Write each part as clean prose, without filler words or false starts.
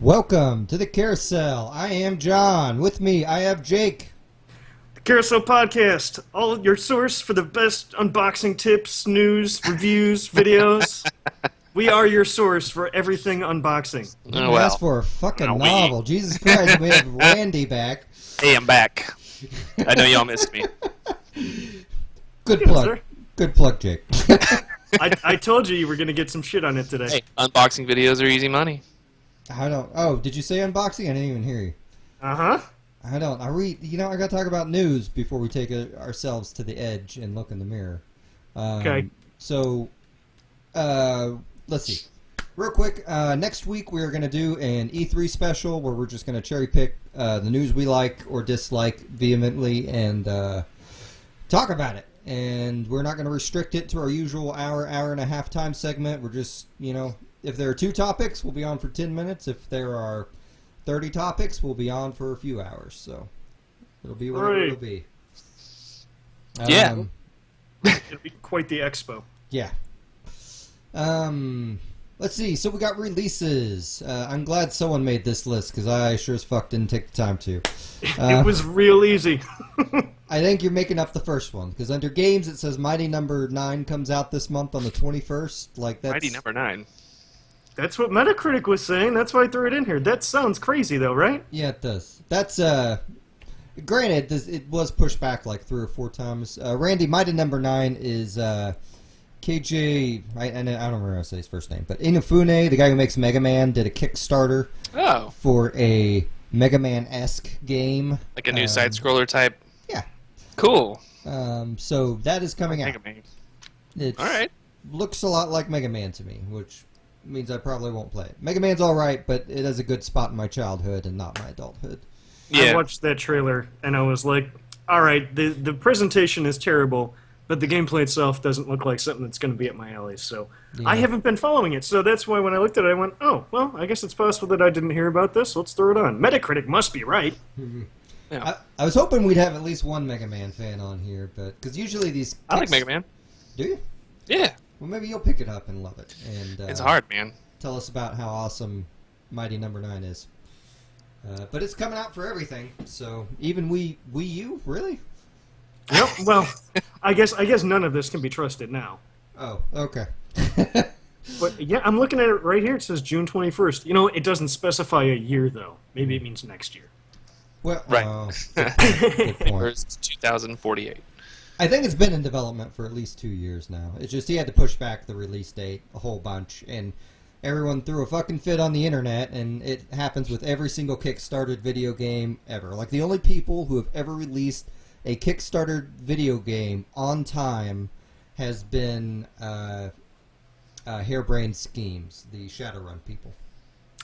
Welcome to the Carousel. I am John. With me, I have Jake. The Carousel Podcast, all your source for the best unboxing tips, news, reviews, videos. We are your source for everything unboxing. You didn't ask for a fucking novel. Jesus Christ, we have Randy back. Hey, I'm back. I know y'all missed me. Good plug. Good plug, Jake. I told you were going to get some shit on it today. Hey, unboxing videos are easy money. Oh, did you say unboxing? I didn't even hear you. Uh-huh. I got to talk about news before we take ourselves to the edge and look in the mirror. Okay. So, let's see. Real quick, next week we're going to do an E3 special where we're just going to cherry pick the news we like or dislike vehemently and talk about it. And we're not going to restrict it to our usual hour and a half time segment. We're just, if there are 2 topics, we'll be on for 10 minutes. If there are 30 topics, we'll be on for a few hours. So it'll be whatever it'll be. Yeah. It'll be quite the expo. Yeah. Let's see. So we got releases. I'm glad someone made this list because I sure as fuck didn't take the time to. It was real easy. I think you're making up the first one because under games it says Mighty Number 9 comes out this month on the 21st. Mighty Number 9. That's what Metacritic was saying. That's why I threw it in here. That sounds crazy, though, right? Yeah, it does. That's granted, it was pushed back like 3 or 4 times. Randy, Mighty Number 9 is KJ. I don't remember how to say his first name, but Inafune, the guy who makes Mega Man, did a Kickstarter for a Mega Man-esque game, like a new side scroller type. Yeah. Cool. So that is coming out. Mega Man. It's, all right. Looks a lot like Mega Man to me, which means I probably won't play it. Mega Man's all right, but it has a good spot in my childhood and not my adulthood. Yeah. I watched that trailer and I was like, all right, the presentation is terrible, but the gameplay itself doesn't look like something that's going to be up my alley. So Yeah. I haven't been following it. So that's why when I looked at it, I went, oh, well, I guess it's possible that I didn't hear about this. Let's throw it on. Metacritic must be right. Yeah. I was hoping we'd have at least one Mega Man fan on here, but because usually these I like Mega Man. Do you? Yeah. Well, maybe you'll pick it up and love it. And It's hard, man. Tell us about how awesome Mighty Number 9 is. But it's coming out for everything, so even Wii U, really? Yep. Well, I guess none of this can be trusted now. Oh, okay. But yeah, I'm looking at it right here. It says June 21st. It doesn't specify a year though. Maybe it means next year. Well, Right. Good point. First 2048. I think it's been in development for at least 2 years now. It's just he had to push back the release date a whole bunch, and everyone threw a fucking fit on the internet, and it happens with every single Kickstarted video game ever. Like, the only people who have ever released a Kickstarter video game on time has been Harebrained Schemes, the Shadowrun people.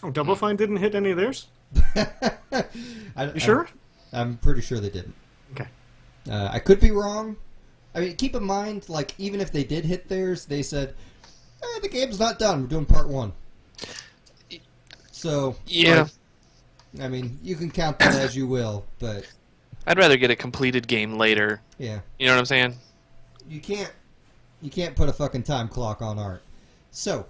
Oh, Double Fine didn't hit any of theirs? You sure? I'm pretty sure they didn't. Okay. I could be wrong. I mean, keep in mind, like, even if they did hit theirs, they said, the game's not done. We're doing part 1. So, Yeah. I mean, you can count that as you will, but I'd rather get a completed game later. yeah, You know what I'm saying? you can't put a fucking time clock on art. So,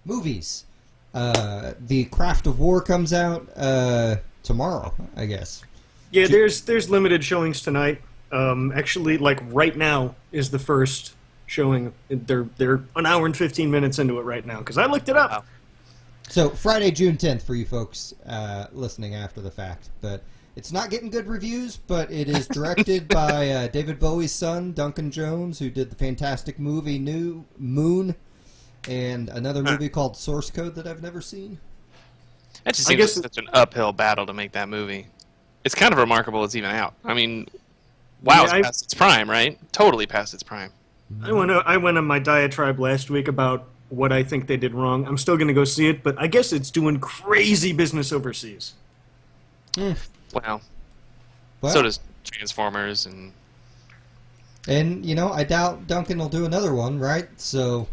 movies. The Craft of War comes out tomorrow, I guess. Yeah, there's limited showings tonight. Actually, like right now is the first showing. They're an hour and 15 minutes into it right now because I looked it up. Wow. So Friday, June 10th for you folks listening after the fact. But it's not getting good reviews, but it is directed by David Bowie's son, Duncan Jones, who did the fantastic movie New Moon and another movie called Source Code that I've never seen. That just I seems guess like such an uphill battle to make that movie. It's kind of remarkable it's even out. I mean, wow, Yeah, it's past its prime, right? Totally past its prime. I went on my diatribe last week about what I think they did wrong. I'm still going to go see it, but I guess it's doing crazy business overseas. Wow. Well, So does Transformers and... and, I doubt Duncan will do another one, right? So,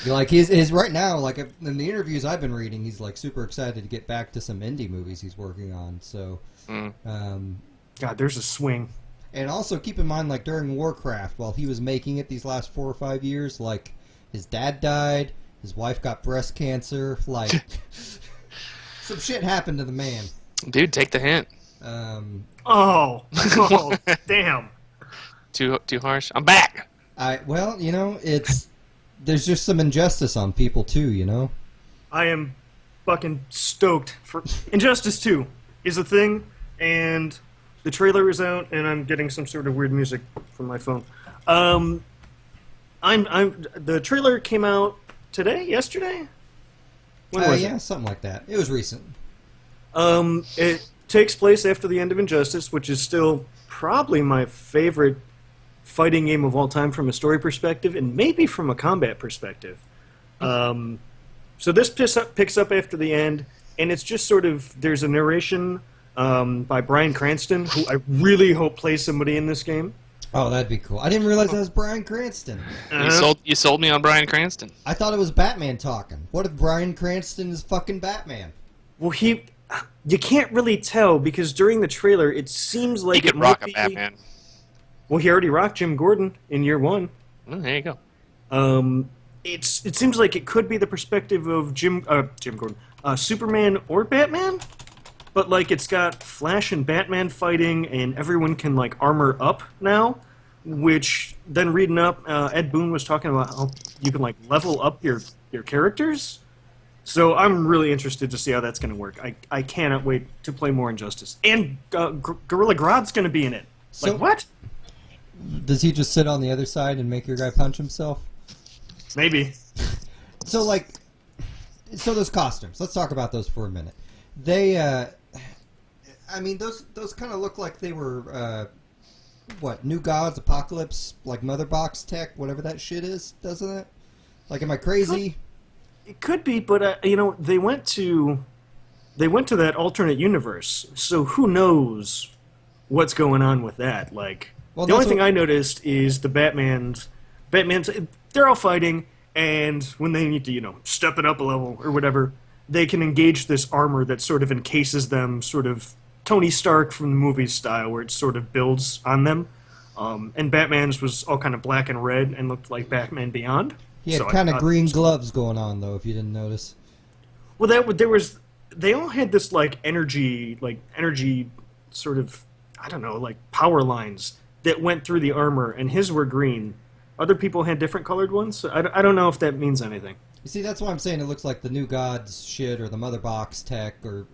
like, his right now, like, in the interviews I've been reading, he's, like, super excited to get back to some indie movies he's working on, so... God, there's a swing. And also keep in mind, like, during Warcraft, while he was making it these last 4 or 5 years, like, his dad died, His wife got breast cancer. Like, some shit happened to the man. Dude, take the hint. Oh, damn. Too harsh. I'm back. Well, you know, there's just some injustice on people too, you know. I am fucking stoked for Injustice 2 is a thing, and the trailer is out, and I'm getting some sort of weird music from my phone. The trailer came out yesterday? When was Yeah, it? something like that. It was recent. It takes place after the end of Injustice, which is still probably my favorite fighting game of all time from a story perspective, and maybe from a combat perspective. So this picks up after the end, and it's just sort of, there's a narration by Bryan Cranston, who I really hope plays somebody in this game. Oh, that'd be cool. I didn't realize that was Bryan Cranston. You sold me on Bryan Cranston. I thought it was Batman talking. What if Bryan Cranston is fucking Batman? Well, you can't really tell, because during the trailer, it seems like He could rock a Batman. Well, he already rocked Jim Gordon in year one. Well, there you go. It seems like it could be the perspective of Jim Gordon, Superman or Batman, but like it's got Flash and Batman fighting, and everyone can like armor up now. Which then reading up, Ed Boon was talking about how you can like level up your characters. So I'm really interested to see how that's going to work. I cannot wait to play more Injustice, and Gorilla Grodd's going to be in it. So- Like what? Does he just sit on the other side and make your guy punch himself? Maybe. So those costumes. Let's talk about those for a minute. They, I mean, those kind of look like they were, New Gods, Apocalypse, like Mother Box tech, whatever that shit is, doesn't it? Like, am I crazy? It could be, but they went to that alternate universe, so who knows what's going on with that? Like, Well, the only that's thing what- I noticed is the Batman's, they're all fighting, and when they need to, step it up a level or whatever, they can engage this armor that sort of encases them, sort of Tony Stark from the movie style, where it sort of builds on them. And Batman's was all kind of black and red and looked like Batman Beyond. He had So I kind of thought- green gloves going on, though, if you didn't notice. Well, they all had this energy sort of, I don't know, like power lines that went through the armor, and his were green. Other people had different colored ones. So I don't know if that means anything. You see, that's why I'm saying it looks like the New Gods shit or the Mother Box tech or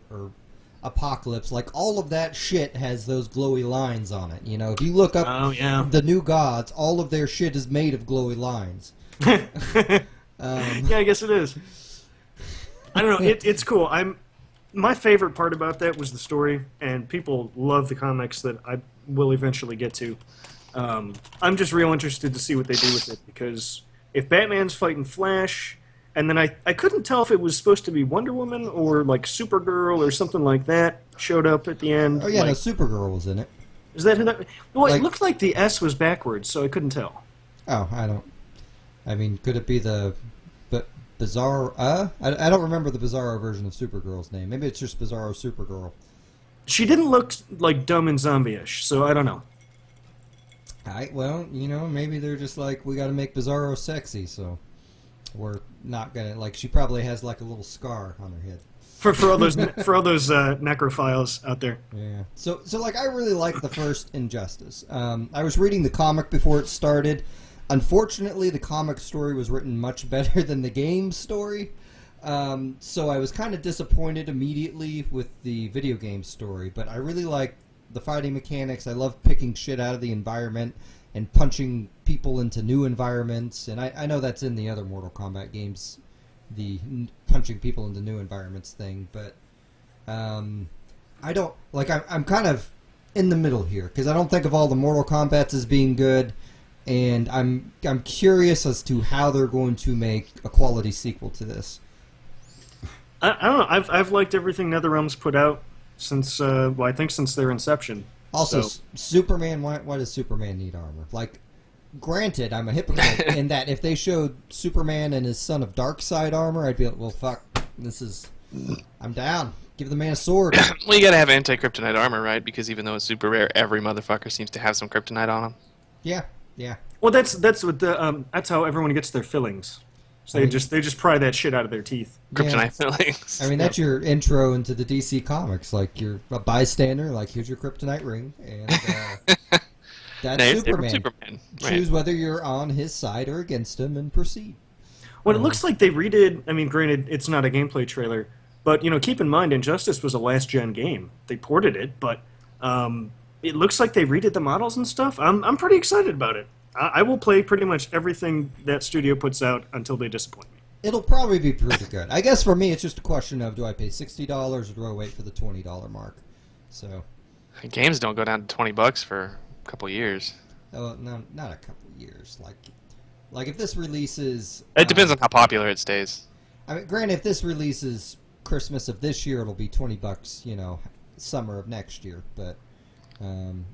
Apocalypse. Like, all of that shit has those glowy lines on it. You know, if you look up Oh yeah. the New Gods, all of their shit is made of glowy lines. Yeah, I guess it is. I don't know. It's cool. My favorite part about that was the story, and people love the comics that I will eventually get to. I'm just real interested to see what they do with it, because if Batman's fighting Flash, and then I couldn't tell if it was supposed to be Wonder Woman or like Supergirl or something like that showed up at the end. Oh, yeah, no, like, Supergirl was in it. is that who that? Well, Like- it looked like the S was backwards, so I couldn't tell. Oh, I mean, could it be the Bizarro? I don't remember the Bizarro version of Supergirl's name. Maybe it's just Bizarro Supergirl. She didn't look like dumb and zombie-ish, so I don't know. Well, maybe they're just like, we got to make Bizarro sexy, so we're not gonna like. She probably has like a little scar on her head. For all those necrophiles out there. Yeah. So like, I really like the first Injustice. I was reading the comic before it started. Unfortunately, the comic story was written much better than the game story. So I was kind of disappointed immediately with the video game story, but I really like the fighting mechanics. I love picking shit out of the environment and punching people into new environments. And I know that's in the other Mortal Kombat games, the punching people into new environments thing, but I don't like. I'm kind of in the middle here because I don't think of all the Mortal Kombats as being good, and I'm curious as to how they're going to make a quality sequel to this. I don't know. I've liked everything NetherRealm's put out since I think since their inception. Also, So- Superman. Why does Superman need armor? Like, granted, I'm a hypocrite in that if they showed Superman and his son of Darkseid armor, I'd be like, well, fuck, I'm down. Give the man a sword. Well, you gotta have anti-kryptonite armor, right? Because even though it's super rare, every motherfucker seems to have some kryptonite on him. Yeah, yeah. Well, that's what that's how everyone gets their fillings. So they just pry that shit out of their teeth. Kryptonite fillings. I mean, that's your intro into the DC comics. Like, you're a bystander. Like, here's your kryptonite ring, and that's No, it's Superman. Superman. Right. Choose whether you're on his side or against him, and proceed. Well, it looks like they redid. I mean, granted, it's not a gameplay trailer, but keep in mind, Injustice was a last-gen game. They ported it, but it looks like they redid the models and stuff. I'm pretty excited about it. I will play pretty much everything that studio puts out until they disappoint me. It'll probably be pretty good. I guess for me, it's just a question of, do I pay $60 or do I wait for the $20 mark? So, Games don't go down to $20 for a couple years. no, not a couple years. Like if this releases, It depends on how popular it stays. I mean, granted, if this releases Christmas of this year, it'll be $20. Summer of next year. But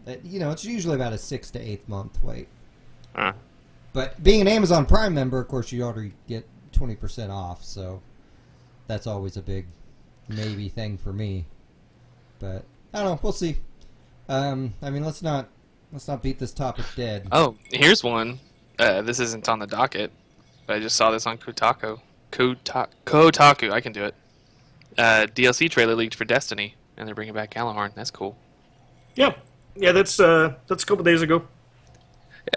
it's usually about a 6 to 8 month wait. But being an Amazon Prime member, of course, you already get 20% off, so that's always a big maybe thing for me. But I don't know. We'll see. I mean, let's not beat this topic dead. Oh, here's one. This isn't on the docket, but I just saw this on Kotaku. Kotaku, I can do it. DLC trailer leaked for Destiny, and they're bringing back Galahorn. That's cool. Yeah, that's a couple days ago.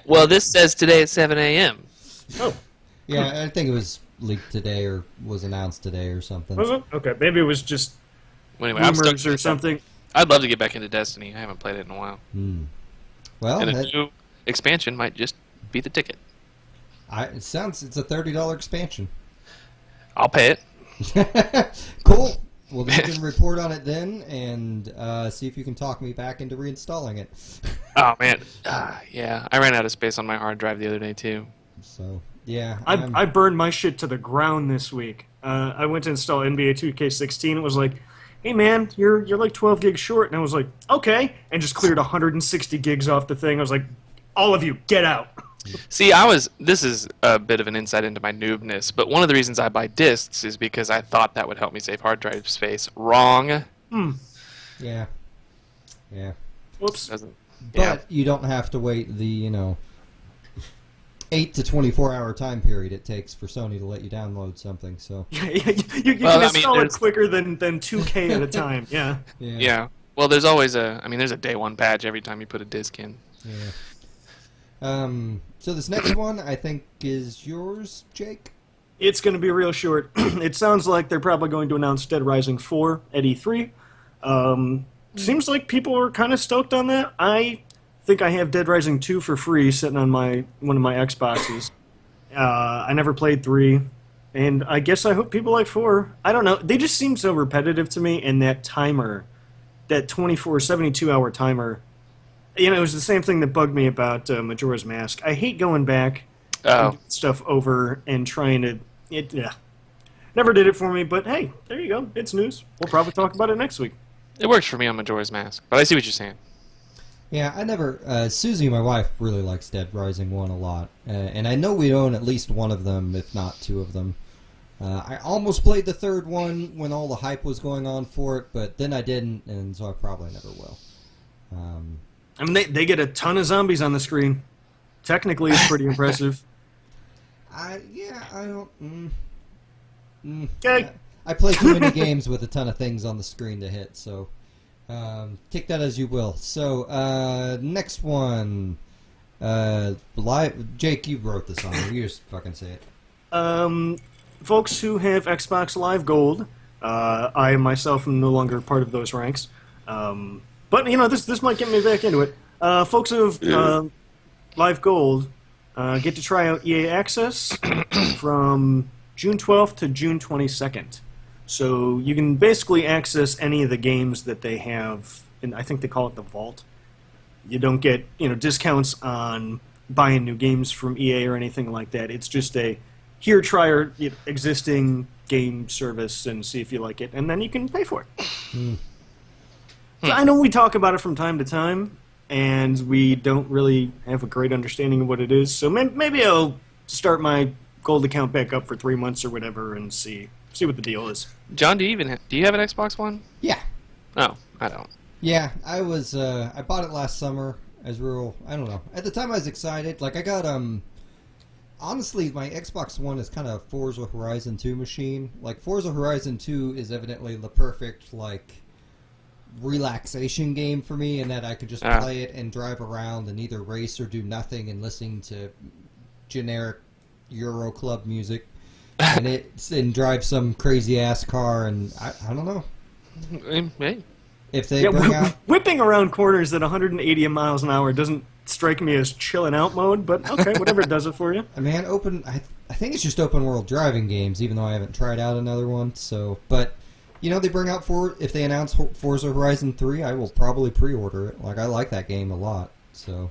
Well, this says today at 7 a.m. Oh. Yeah, I think it was leaked today or was announced today or something. Was it? Okay, maybe it was just Well, anyway, I'm rumors stoked. or something. I'd love to get back into Destiny. I haven't played it in a while. Well, And a new expansion might just be the ticket. it's a $30 expansion. I'll pay it. Cool. Well, then you can report on it then and see if you can talk me back into reinstalling it. Oh, man. Yeah, I ran out of space on my hard drive the other day, too. So, yeah. I burned my shit to the ground this week. I went to install NBA 2K16. It was like, hey man, you're like 12 gigs short. And I was like, okay. And just cleared 160 gigs off the thing. I was like, all of you, get out. See, this is a bit of an insight into my noobness, but one of the reasons I buy discs is because I thought that would help me save hard drive space. Wrong. Yeah. Whoops. Doesn't. But Yeah. you don't have to wait the, 8 to 24 hour time period it takes for Sony to let you download something. So You Well, can I install mean, it quicker than 2K at a time. Yeah. Yeah. Well, there's always there's a day one patch every time you put a disc in. Yeah. So this next one I think is yours, Jake. It's going to be real short. It sounds like they're probably going to announce Dead Rising 4 at E3. Seems like people are kind of stoked on that. I think I have Dead Rising 2 for free sitting on one of my Xboxes. I never played 3, and I guess I hope people like 4. I don't know. They just seem so repetitive to me, and that timer, that 72-hour timer, it was the same thing that bugged me about Majora's Mask. I hate going back and doing stuff over and trying to... Never did it for me, but hey, there you go. It's news. We'll probably talk about it next week. It works for me on Majora's Mask, but I see what you're saying. Yeah, I never... Susie, my wife, really likes Dead Rising 1 a lot. And I know we own at least one of them, if not 2 of them. I almost played the third one when all the hype was going on for it, but then I didn't, and so I probably never will. I mean, they get a ton of zombies on the screen. Technically, it's pretty impressive. I don't... Okay. I play too many games with a ton of things on the screen to hit, so... take that as you will. So, next one. Jake, you wrote this on there. You just fucking say it. Folks who have Xbox Live Gold, I myself am no longer part of those ranks. But, this might get me back into it. Folks who have Live Gold get to try out EA Access from June 12th to June 22nd. So you can basically access any of the games that they have, and I think they call it the Vault. You don't get, discounts on buying new games from EA or anything like that. It's just try our existing game service and see if you like it, and then you can pay for it. So I know we talk about it from time to time, and we don't really have a great understanding of what it is. So maybe I'll start my gold account back up for 3 months or whatever and see what the deal is. John, do you have an Xbox One? Yeah. Oh, I don't. Yeah, I was, I bought it last summer as real, I don't know. At the time I was excited. Like, I got, honestly, my Xbox One is kind of Forza Horizon 2 machine. Like, Forza Horizon 2 is evidently the perfect, like, relaxation game for me, in that I could just play it and drive around and either race or do nothing and listening to generic Euro Club music. and drive some crazy-ass car, and I don't know. Hey. If they bring out... Whipping around corners at 180 miles an hour doesn't strike me as chilling out mode, but okay, whatever does it for you. Man, I think it's just open world driving games, even though I haven't tried out another one. So, but you know, they bring out if they announce Forza Horizon 3, I will probably pre-order it. Like, I like that game a lot. So,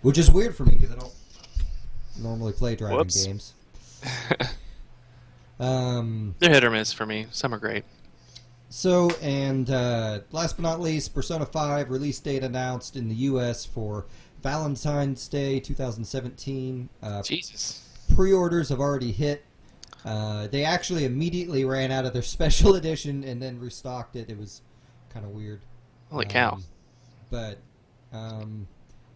which is weird for me because I don't normally play driving games. They're hit or miss for me. Some are great. So, and last but not least, Persona 5 release date announced in the U.S. for Valentine's Day 2017. Jesus. Pre-orders have already hit. They actually immediately ran out of their special edition and then restocked it. It was kind of weird. Holy cow. But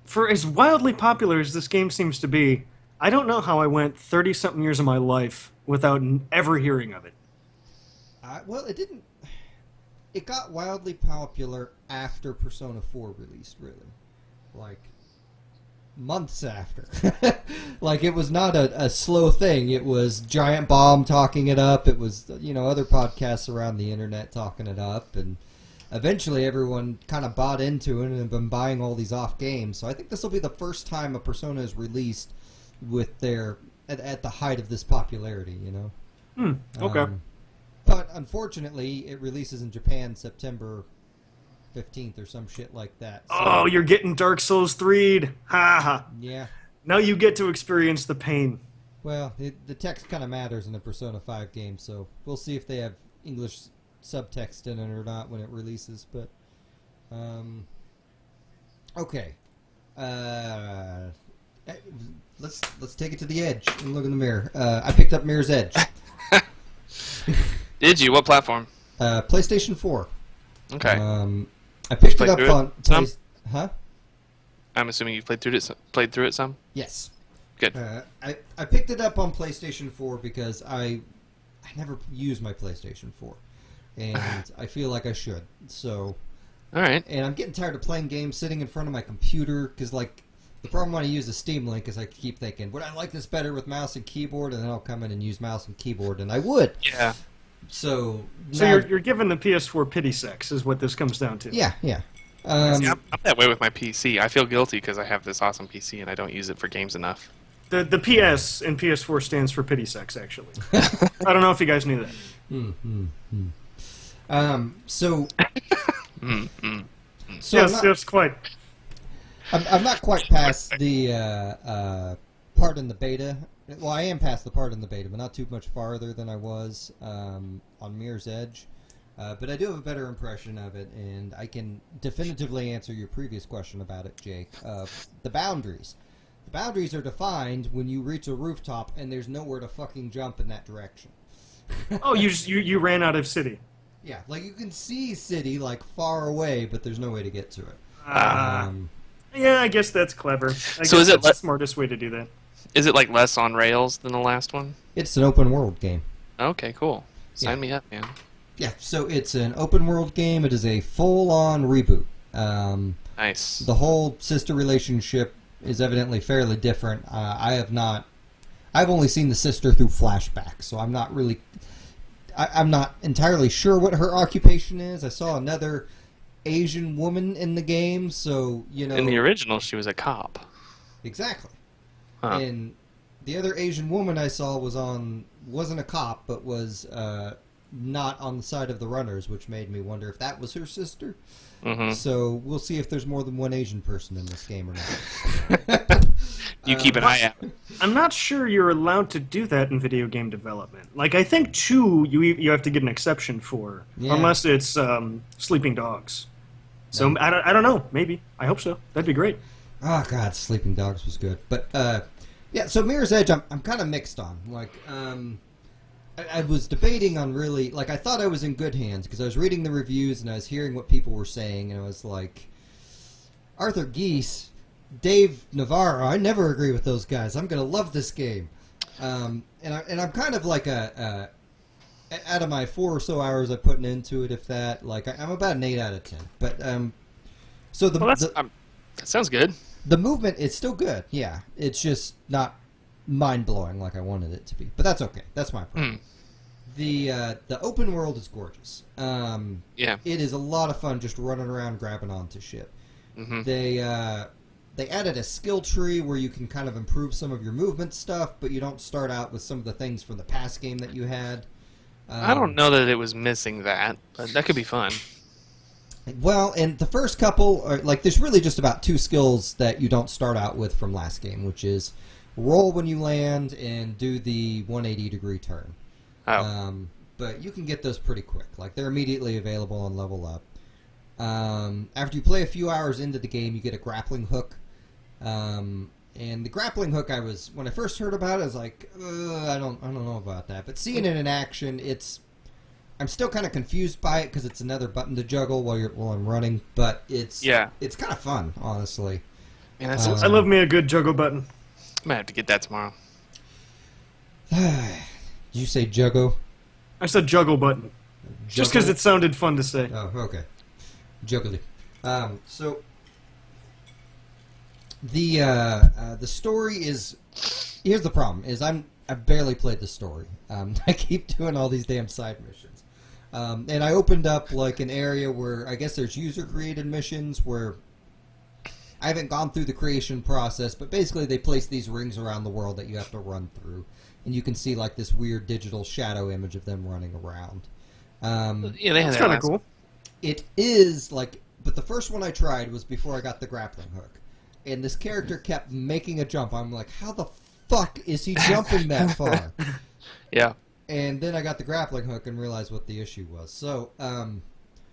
for as wildly popular as this game seems to be, I don't know how I went 30-something years of my life without ever hearing of it. Well, it didn't... It got wildly popular after Persona 4 released, really. Like, months after. Like, it was not a slow thing. It was Giant Bomb talking it up. It was, you know, other podcasts around the internet talking it up. And eventually everyone kind of bought into it and have been buying all these off games. So I think this will be the first time a Persona is released with their... at the height of this popularity, you know? Okay. But unfortunately, it releases in Japan September 15th or some shit like that. So, oh, you're getting Dark Souls 3'd. Ha ha. Yeah. Now you get to experience the pain. Well, the text kind of matters in a Persona 5 game, so we'll see if they have English subtext in it or not when it releases. But, okay. Let's take it to the edge and look in the mirror. I picked up Mirror's Edge. Did you? What platform? PlayStation 4. Okay. I picked it up on Huh? I'm assuming you played through it some? Yes. Good. I picked it up on PlayStation 4 because I never use my PlayStation 4, and I feel like I should. So. All right. And I'm getting tired of playing games sitting in front of my computer because, like, the problem when I use the Steam Link is I keep thinking, would I like this better with mouse and keyboard? And then I'll come in and use mouse and keyboard, and I would. Yeah. So you're giving the PS4 pity sex, is what this comes down to. Yeah. See, I'm that way with my PC. I feel guilty because I have this awesome PC and I don't use it for games enough. The PS in PS4 stands for pity sex, actually. I don't know if you guys knew that. So. So yes, quite. I'm not quite past the part in the beta. Well, I am past the part in the beta, but not too much farther than I was on Mirror's Edge. But I do have a better impression of it, and I can definitively answer your previous question about it, Jake. The boundaries. The boundaries are defined when you reach a rooftop and there's nowhere to fucking jump in that direction. Oh, you ran out of city. Yeah, like you can see city like far away, but there's no way to get to it. Yeah, I guess that's clever. That's the smartest way to do that. Is it like less on rails than the last one? It's an open world game. Okay, cool. Sign me up, man. Yeah, so it's an open world game. It is a full-on reboot. Nice. The whole sister relationship is evidently fairly different. I've only seen the sister through flashbacks, so I'm not really... I'm not entirely sure what her occupation is. I saw another Asian woman in the game, so, you know... In the original, she was a cop. Exactly. Huh. And the other Asian woman I saw wasn't a cop, but was not on the side of the runners, which made me wonder if that was her sister. Mm-hmm. So we'll see if there's more than one Asian person in this game or not. You keep an eye out. I'm not sure you're allowed to do that in video game development. Like, I think 2 you have to get an exception for, unless it's Sleeping Dogs. So I don't know. Maybe. I hope so. That'd be great. Oh God, Sleeping Dogs was good. But yeah, so Mirror's Edge, I'm kind of mixed on. Like, I was debating on really, like, I thought I was in good hands because I was reading the reviews and I was hearing what people were saying, and I was like, Arthur Geese, Dave Navarro, I never agree with those guys. I'm gonna love this game. And I'm kind of like out of my 4 or so hours I'm putting into it, if that, like I'm about an 8 out of 10. But so that sounds good. The movement is still good. Yeah, it's just not mind blowing like I wanted it to be. But that's okay. That's my problem. The open world is gorgeous. Yeah. It is a lot of fun just running around grabbing onto shit. Mm-hmm. They added a skill tree where you can kind of improve some of your movement stuff, but you don't start out with some of the things from the past game that you had. I don't know that it was missing that, but that could be fun. Well, and the first couple, there's really just about 2 skills that you don't start out with from last game, which is roll when you land and do the 180-degree turn. Oh. But you can get those pretty quick. Like, they're immediately available on Level Up. After you play a few hours into the game, you get a grappling hook. And the grappling hook, when I first heard about it, I was like, I don't know about that. But seeing it in action, I'm still kind of confused by it because it's another button to juggle while I'm running. But it's kind of fun, honestly. Man, I love me a good juggle button. I might have to get that tomorrow. Did you say juggle? I said juggle button. Just because it sounded fun to say. Oh, okay. Juggly. So the story is. Here's the problem: I've barely played the story. I keep doing all these damn side missions, and I opened up like an area where I guess there's user-created missions where I haven't gone through the creation process, but basically they place these rings around the world that you have to run through, and you can see like this weird digital shadow image of them running around. Yeah, they had That's that kind of cool. It is like, but the first one I tried was before I got the grappling hook, and this character kept making a jump. I'm like, how the fuck is he jumping that far? Yeah. And then I got the grappling hook and realized what the issue was. So,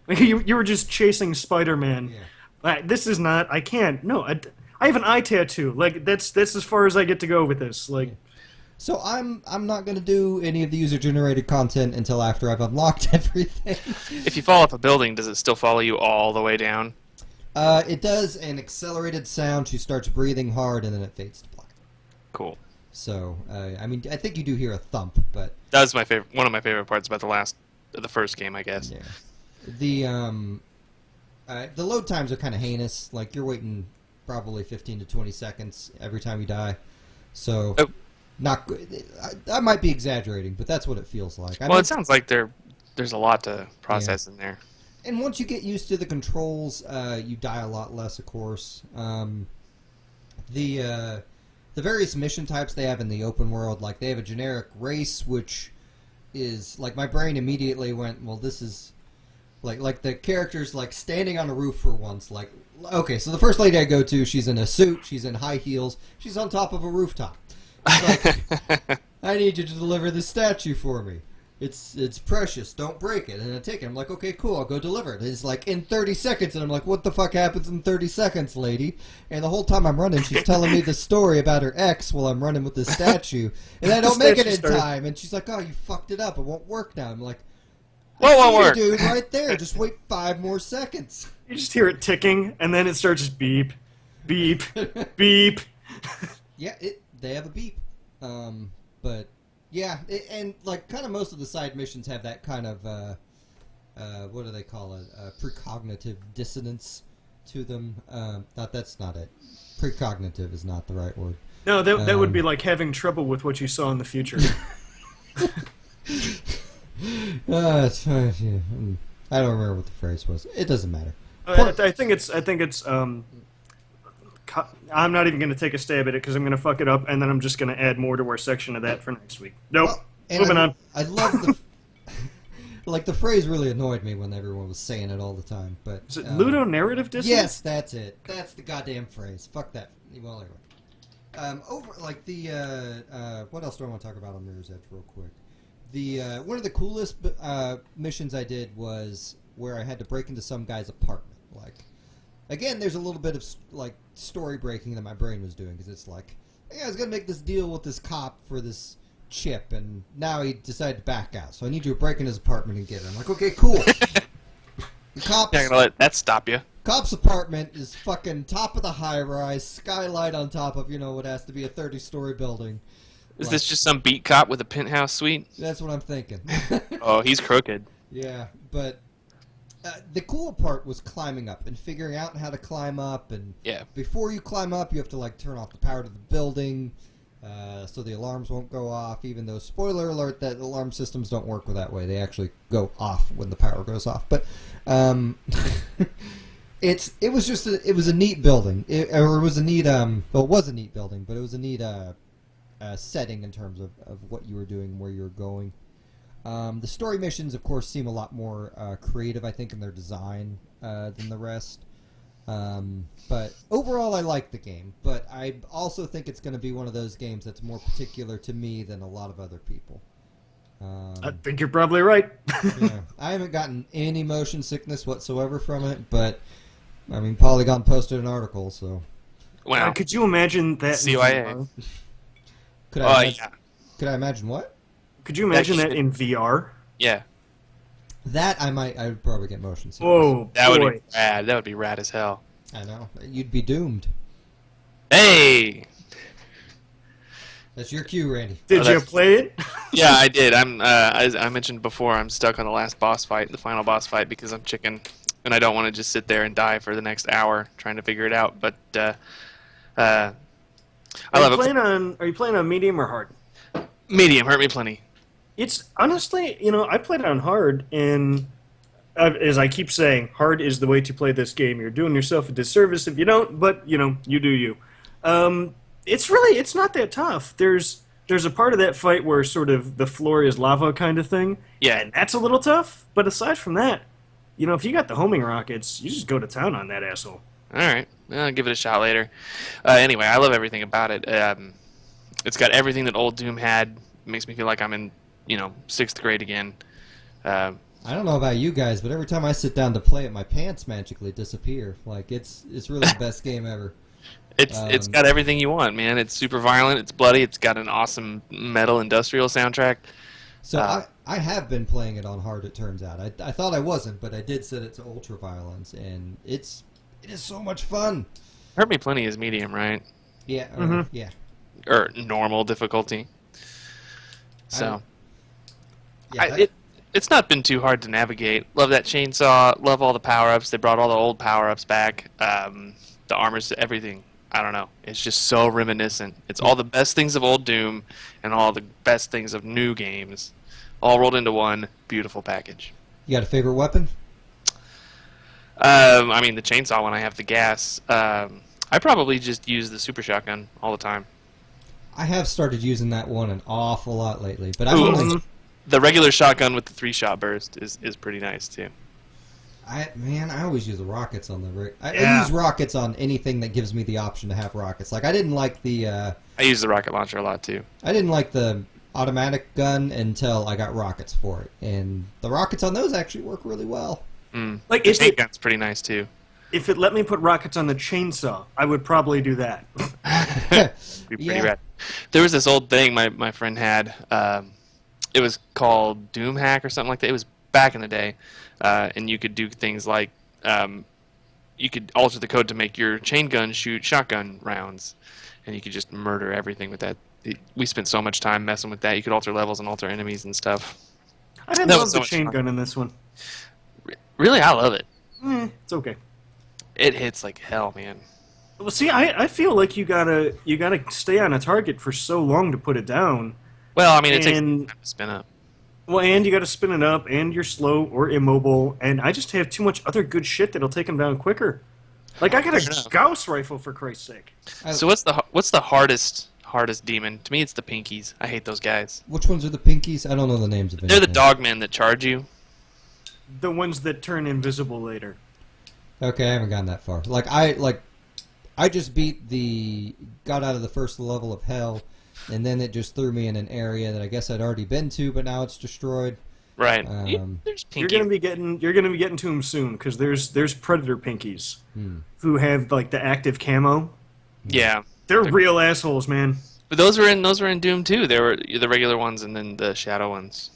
You were just chasing Spider-Man. yeah. This is not. I can't. No, I have an eye tattoo. Like that's as far as I get to go with this. Like. So I'm not going to do any of the user-generated content until after I've unlocked everything. If you fall off a building, does it still follow you all the way down? It does an accelerated sound. She starts breathing hard, and then it fades to black. Cool. So, I mean, I think you do hear a thump, but That was one of my favorite parts about the first game, I guess. yeah. The load times are kind of heinous. Like, you're waiting probably 15 to 20 seconds every time you die. So. Oh. Not good. I might be exaggerating, but that's what it feels like. Well, it sounds like there's a lot to process in there. And once you get used to the controls, you die a lot less, of course. The various mission types they have in the open world, like they have a generic race, which is like my brain immediately went, well, this is like the character's like standing on a roof for once. Like, okay, so the first lady I go to, she's in a suit, she's in high heels, she's on top of a rooftop. Like, I need you to deliver this statue for me. It's precious. Don't break it. And I take it. I'm like, okay, cool. I'll go deliver it. It's like in 30 seconds. And I'm like, what the fuck happens in 30 seconds, lady? And the whole time I'm running, she's telling me the story about her ex while I'm running with this statue. And I don't make it in time. And she's like, oh, you fucked it up. It won't work now. I'm like, What won't work? dude, right there. Just wait 5 more seconds. You just hear it ticking, and then it starts just beep, beep, beep. Yeah, they have a beep. But yeah, and like kind of most of the side missions have that kind of what do they call it? Precognitive dissonance to them. That's not it. Precognitive is not the right word. No, that would be like having trouble with what you saw in the future. It's fine. Yeah. I don't remember what the phrase was. It doesn't matter. I think it's. I'm not even going to take a stab at it because I'm going to fuck it up, and then I'm just going to add more to our section of that for next week. Nope. Well, Moving on. I love the like the phrase really annoyed me when everyone was saying it all the time. But Is it ludonarrative dissonance? yes, that's it. That's the goddamn phrase. Fuck that. Well, anyway. Over like the what else do I want to talk about on Mirror's Edge real quick? The one of the coolest missions I did was where I had to break into some guy's apartment. Like, again, there's a little bit of like story breaking that my brain was doing because it's like, hey, I was gonna make this deal with this cop for this chip, and now he decided to back out. So I need you to break in his apartment and get it. I'm like, okay, cool. The cop's You're not gonna let that stop you. Cop's apartment is fucking top of the high rise, skylight on top of, what has to be a 30-story building. Is Like, this just some beat cop with a penthouse suite? that's what I'm thinking. Oh, he's crooked. Yeah, but the cool part was climbing up and figuring out how to climb up. And Yeah. before you climb up, you have to like turn off the power to the building so the alarms won't go off. Even though, spoiler alert, that alarm systems don't work that way. They actually go off when the power goes off. But it was a neat building. It was a neat it was a neat building, but it was a neat setting in terms of what you were doing, where you were going. The story missions, of course, seem a lot more creative, I think, in their design than the rest. But overall, I like the game. But I also think it's going to be one of those games that's more particular to me than a lot of other people. I think you're probably right. Yeah, I haven't gotten any motion sickness whatsoever from it, but I mean, Polygon posted an article, so Wow. Could you imagine that? in CYA. VR? could Oh, I? Imagine, yeah. Could I imagine what? Could you imagine That that in VR? Yeah. That I would probably get motion sickness. Oh, That boy. would be rad. That would be rad as hell. I know. You'd be doomed. Hey! That's your cue, Randy. Did Oh, you that's- play it? Yeah, I did. As I mentioned before, I'm stuck on the last boss fight, the final boss fight, because I'm chicken, and I don't want to just sit there and die for the next hour trying to figure it out. But I love it. Are you playing on medium or hard? Medium hurt me plenty. It's honestly, I played it on hard, and as I keep saying, hard is the way to play this game. You're doing yourself a disservice if you don't, but you do you. It's not that tough. There's a part of that fight where sort of the floor is lava kind of thing, Yeah. and that's a little tough. But aside from that, if you got the homing rockets, you just go to town on that asshole. All right. I'll give it a shot later. Anyway, I love everything about it. It's got everything that old Doom had. It makes me feel like I'm in, 6th grade again. I don't know about you guys, but every time I sit down to play it, my pants magically disappear. Like it's really the best game ever. It's got everything you want, man. It's super violent. It's bloody. It's got an awesome metal industrial soundtrack. So I have been playing it on hard. It turns out I thought I wasn't, but I did set it to ultra violence, and it is so much fun. Hurt Me Plenty is medium, right? Yeah, yeah. Or normal difficulty. So Yeah, it's not been too hard to navigate. Love that chainsaw. Love all the power ups. They brought all the old power ups back. The armors, everything. I don't know. It's just so reminiscent. It's all the best things of old Doom and all the best things of new games, all rolled into one beautiful package. You got a favorite weapon? I mean, the chainsaw when I have the gas. I probably just use the super shotgun all the time. I have started using that one an awful lot lately, but Ooh, the regular shotgun with the 3-shot burst is pretty nice too. I always use the rockets on the I Yeah. use rockets on anything that gives me the option to have rockets. Like I didn't like the I use the rocket launcher a lot too. automatic gun until I got rockets for it, and the rockets on those actually work really well. Like, The is tank it, gun's pretty nice too. if it let me put rockets on the chainsaw, I would probably do that. Be pretty Yeah. rad. There was this old thing my friend had. It was called Doom Hack or something like that. It was back in the day, and you could do things like you could alter the code to make your chain gun shoot shotgun rounds, and you could just murder everything with that. We spent so much time messing with that. You could alter levels and alter enemies and stuff. I didn't That love was the so much chain fun. gun in this one. Really, I love it. It's okay. It hits like hell, man. Well, see, I feel like you gotta stay on a target for so long to put it down. Well, I mean, it takes And- time to spin up. Well, and you gotta spin it up, and you're slow or immobile, and I just have too much other good shit that'll take them down quicker. Like, I got Fair a enough. Gauss rifle, for Christ's sake. So what's the hardest demon? To me, it's the pinkies. I hate those guys. Which ones are the pinkies? I don't know the names of They're the anything. dogmen that charge you. The ones that turn invisible later. Okay, I haven't gotten that far. I just got out of the first level of hell, and then it just threw me in an area that I guess I'd already been to, but now it's destroyed. Right. Um, There's pinkies. You're gonna be getting to them soon, because there's predator pinkies who have like the active camo. Yeah. They're real assholes, man. But those were in Doom too. They were the regular ones and then the shadow ones.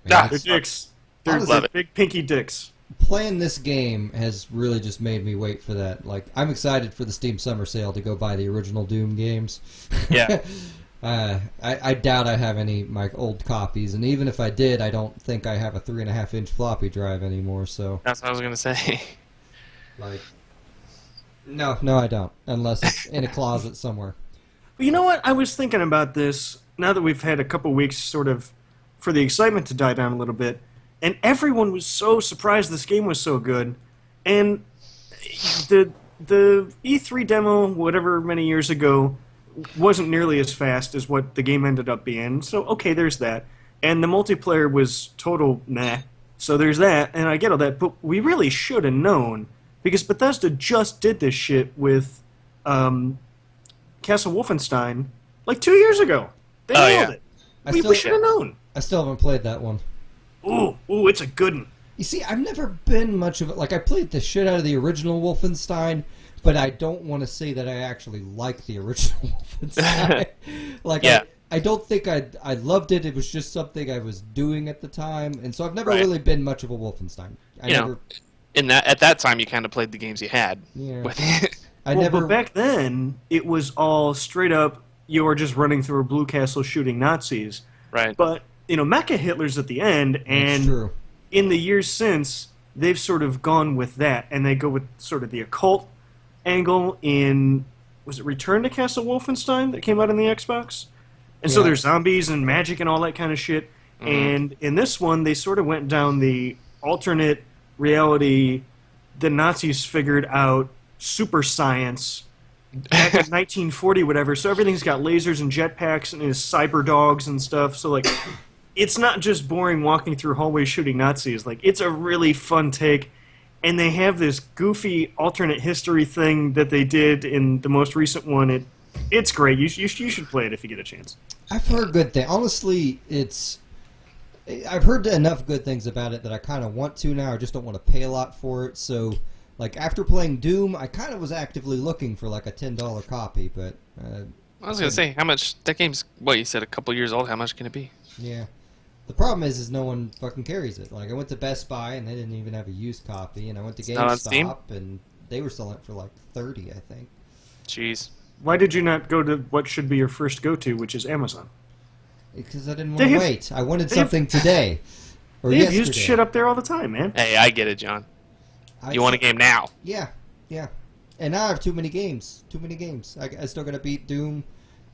Man, They're dicks. They're, Honestly- they're Love it. big pinky dicks. playing this game has really just made me wait for that. Like, I'm excited for the Steam Summer Sale to go buy the original Doom games. Yeah. I doubt I have any my old copies, and even if I did, I don't think I have a 3.5-inch floppy drive anymore. So, That's what I was gonna say. like, no, I don't, unless it's in a closet somewhere. But you know what? I was thinking about this now that we've had a couple weeks sort of for the excitement to die down a little bit, and everyone was so surprised this game was so good, and the E3 demo, whatever many years ago, wasn't nearly as fast as what the game ended up being. So okay, there's that, and the multiplayer was total meh. So there's that, and I get all that, but we really should have known because Bethesda just did this shit with Castle Wolfenstein like 2 years ago. They nailed it. We should have known. I still haven't played that one. Ooh, it's a good one. You see, I've never been much of it. Like, I played the shit out of the original Wolfenstein, but I don't want to say that I actually like the original Wolfenstein. Like, yeah. I don't think I loved it. It was just something I was doing at the time, and so I've never really been much of a Wolfenstein. At that time, you kind of played the games you had. Yeah. But back then, it was all straight up, you were just running through a blue castle shooting Nazis. Right. But, Mecha Hitler's at the end, and true. In the years since, they've sort of gone with that, and they go with sort of the occult angle in, was it Return to Castle Wolfenstein that came out on the Xbox? And so there's zombies and magic and all that kind of shit. Mm-hmm. And in this one, they sort of went down the alternate reality, the Nazis figured out super science back in 1940, whatever. So everything's got lasers and jetpacks and is cyber dogs and stuff. So, like, it's not just boring walking through hallways shooting Nazis. Like, it's a really fun take. And they have this goofy alternate history thing that they did in the most recent one. It's great. You should play it if you get a chance. I've heard good things. Honestly, I've heard enough good things about it that I kind of want to now. I just don't want to pay a lot for it. So, like, after playing Doom, I kind of was actively looking for, like, a $10 copy, but... I was going to say, how much... That game's, what, you said a couple years old. How much can it be? Yeah. The problem is no one fucking carries it. Like, I went to Best Buy, and they didn't even have a used copy, and I went to GameStop, and they were selling it for, like, $30, I think. Jeez. Why did you not go to what should be your first go-to, which is Amazon? Because I didn't want to wait. I wanted something today. Or they have yesterday. used shit up there all the time, man. Hey, I get it, John. You want a game now. Yeah. And now I have too many games. I still got to beat Doom,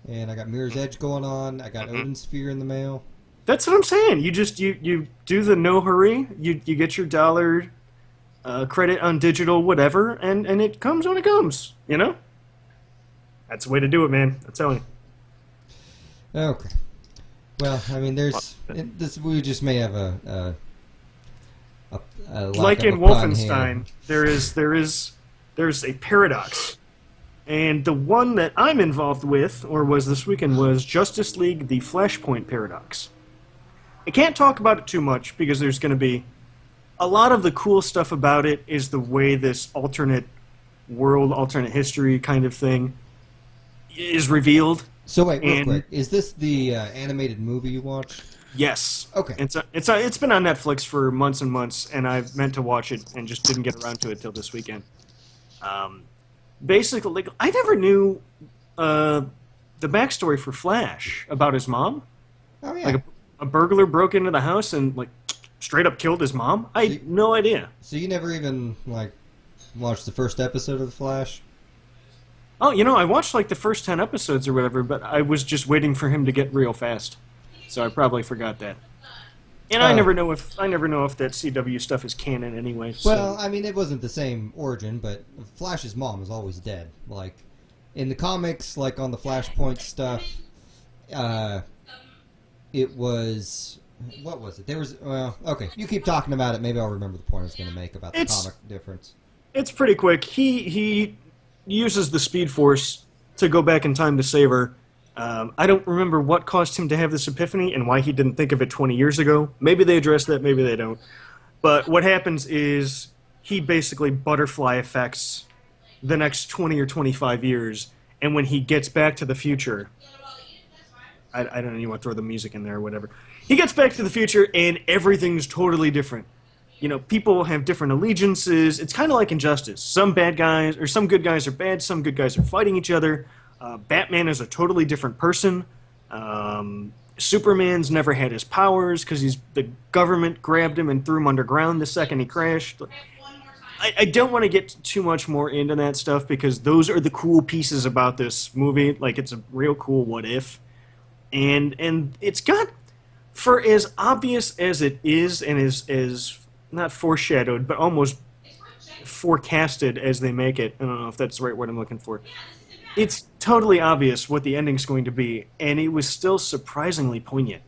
and I got Mirror's Edge going on. I got Odin Sphere in the mail. That's what I'm saying. You just you do the no hurry. You get your dollar credit on digital, whatever, and it comes when it comes. You know. That's the way to do it, man. I'm telling you. Okay. Well, I mean, we just may have a like in Wolfenstein, there's a paradox, and the one that I'm involved with, or was this weekend, was Justice League: The Flashpoint Paradox. I can't talk about it too much because there's going to be a lot of the cool stuff about it is the way this alternate world, alternate history kind of thing is revealed. So wait, real quick, is this the animated movie you watched? Yes. Okay. It's been on Netflix for months and months, and I've meant to watch it and just didn't get around to it till this weekend. Basically, I never knew the backstory for Flash about his mom. Oh yeah. Like a burglar broke into the house and like straight up killed his mom. I had no idea. So you never even like watched the first episode of The Flash? Oh, I watched like the first 10 episodes or whatever, but I was just waiting for him to get real fast. So I probably forgot that. And I never know if that CW stuff is canon anyway. So. Well, I mean, it wasn't the same origin, but Flash's mom was always dead. Like in the comics, like on the Flashpoint stuff, it was what was it? There was okay. You keep talking about it. Maybe I'll remember the point I was going to make about the comic difference. It's pretty quick. He uses the Speed Force to go back in time to save her. I don't remember what caused him to have this epiphany and why he didn't think of it 20 years ago. Maybe they address that, maybe they don't. But what happens is he basically butterfly effects the next 20 or 25 years, and when he gets back to the future... I don't know, you want to throw the music in there or whatever. He gets back to the future, and everything's totally different. People have different allegiances. It's kind of like Injustice. Some bad guys, or some good guys are bad, some good guys are fighting each other. Batman is a totally different person. Superman's never had his powers because the government grabbed him and threw him underground the second he crashed. I don't want to get too much more into that stuff because those are the cool pieces about this movie. Like, it's a real cool what if. And it's got, for as obvious as it is and is not foreshadowed, but almost forecasted as they make it. I don't know if that's the right word I'm looking for. It's totally obvious what the ending's going to be, and it was still surprisingly poignant.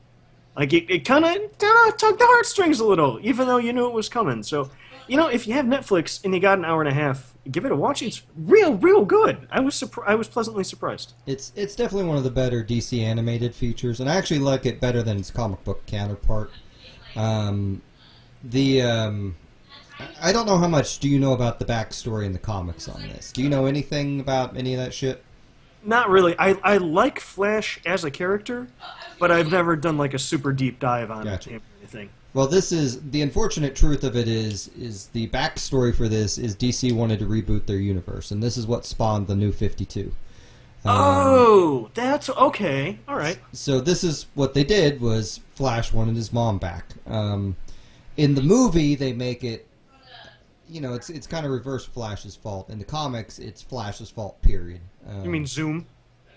Like, it kind of tugged the heartstrings a little, even though you knew it was coming. So, if you have Netflix and you got an hour and a half, give it a watch. It's real good. I was pleasantly surprised. It's definitely one of the better DC animated features, and I actually like it better than its comic book counterpart. I don't know how much do you know about the backstory in the comics on this. Do you know anything about any of that shit? Not really. I like Flash as a character, but I've never done like a super deep dive on Gotcha. him or anything. Well, this is the unfortunate truth of it is the backstory for this is DC wanted to reboot their universe, and this is what spawned the New 52. Oh, that's okay. All right. So this is what they did was Flash wanted his mom back. In the movie, they make it, it's kind of reverse Flash's fault. In the comics, it's Flash's fault. Period. You mean Zoom?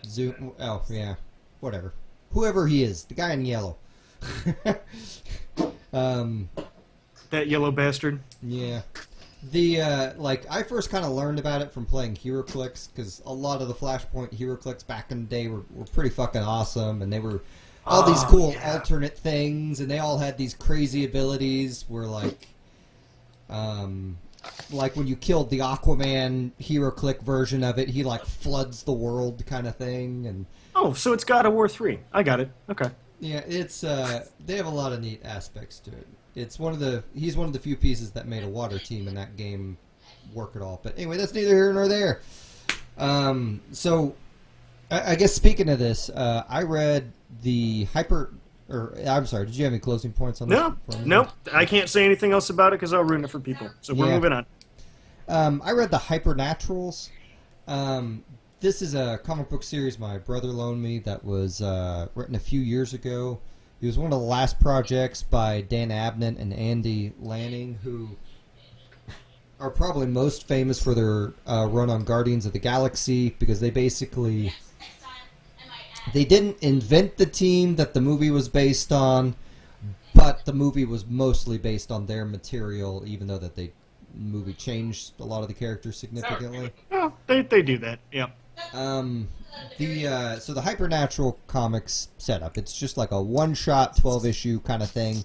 Zoom? Oh yeah, whatever. Whoever he is, the guy in yellow. That yellow bastard. Yeah. I first kind of learned about it from playing HeroClix, because a lot of the Flashpoint HeroClix back in the day were pretty fucking awesome, and they were all these cool alternate things, and they all had these crazy abilities where, like when you killed the Aquaman HeroClix version of it, he, like, floods the world kind of thing, and... Oh, so it's God of War 3. I got it. Okay. Yeah, it's, they have a lot of neat aspects to it. He's one of the few pieces that made a water team in that game work at all. But anyway, that's neither here nor there. So, I guess speaking of this, I read the I'm sorry, did you have any closing points on this? Nope. I can't say anything else about it because I'll ruin it for people. So we're moving on. I read the Hypernaturals. This is a comic book series my brother loaned me that was written a few years ago. It was one of the last projects by Dan Abnett and Andy Lanning, who are probably most famous for their run on Guardians of the Galaxy, because they didn't invent the team that the movie was based on, but the movie was mostly based on their material, even though the movie changed a lot of the characters significantly. Oh, they do that, yeah. So the Hypernatural comics setup, it's just like a one-shot 12-issue kind of thing.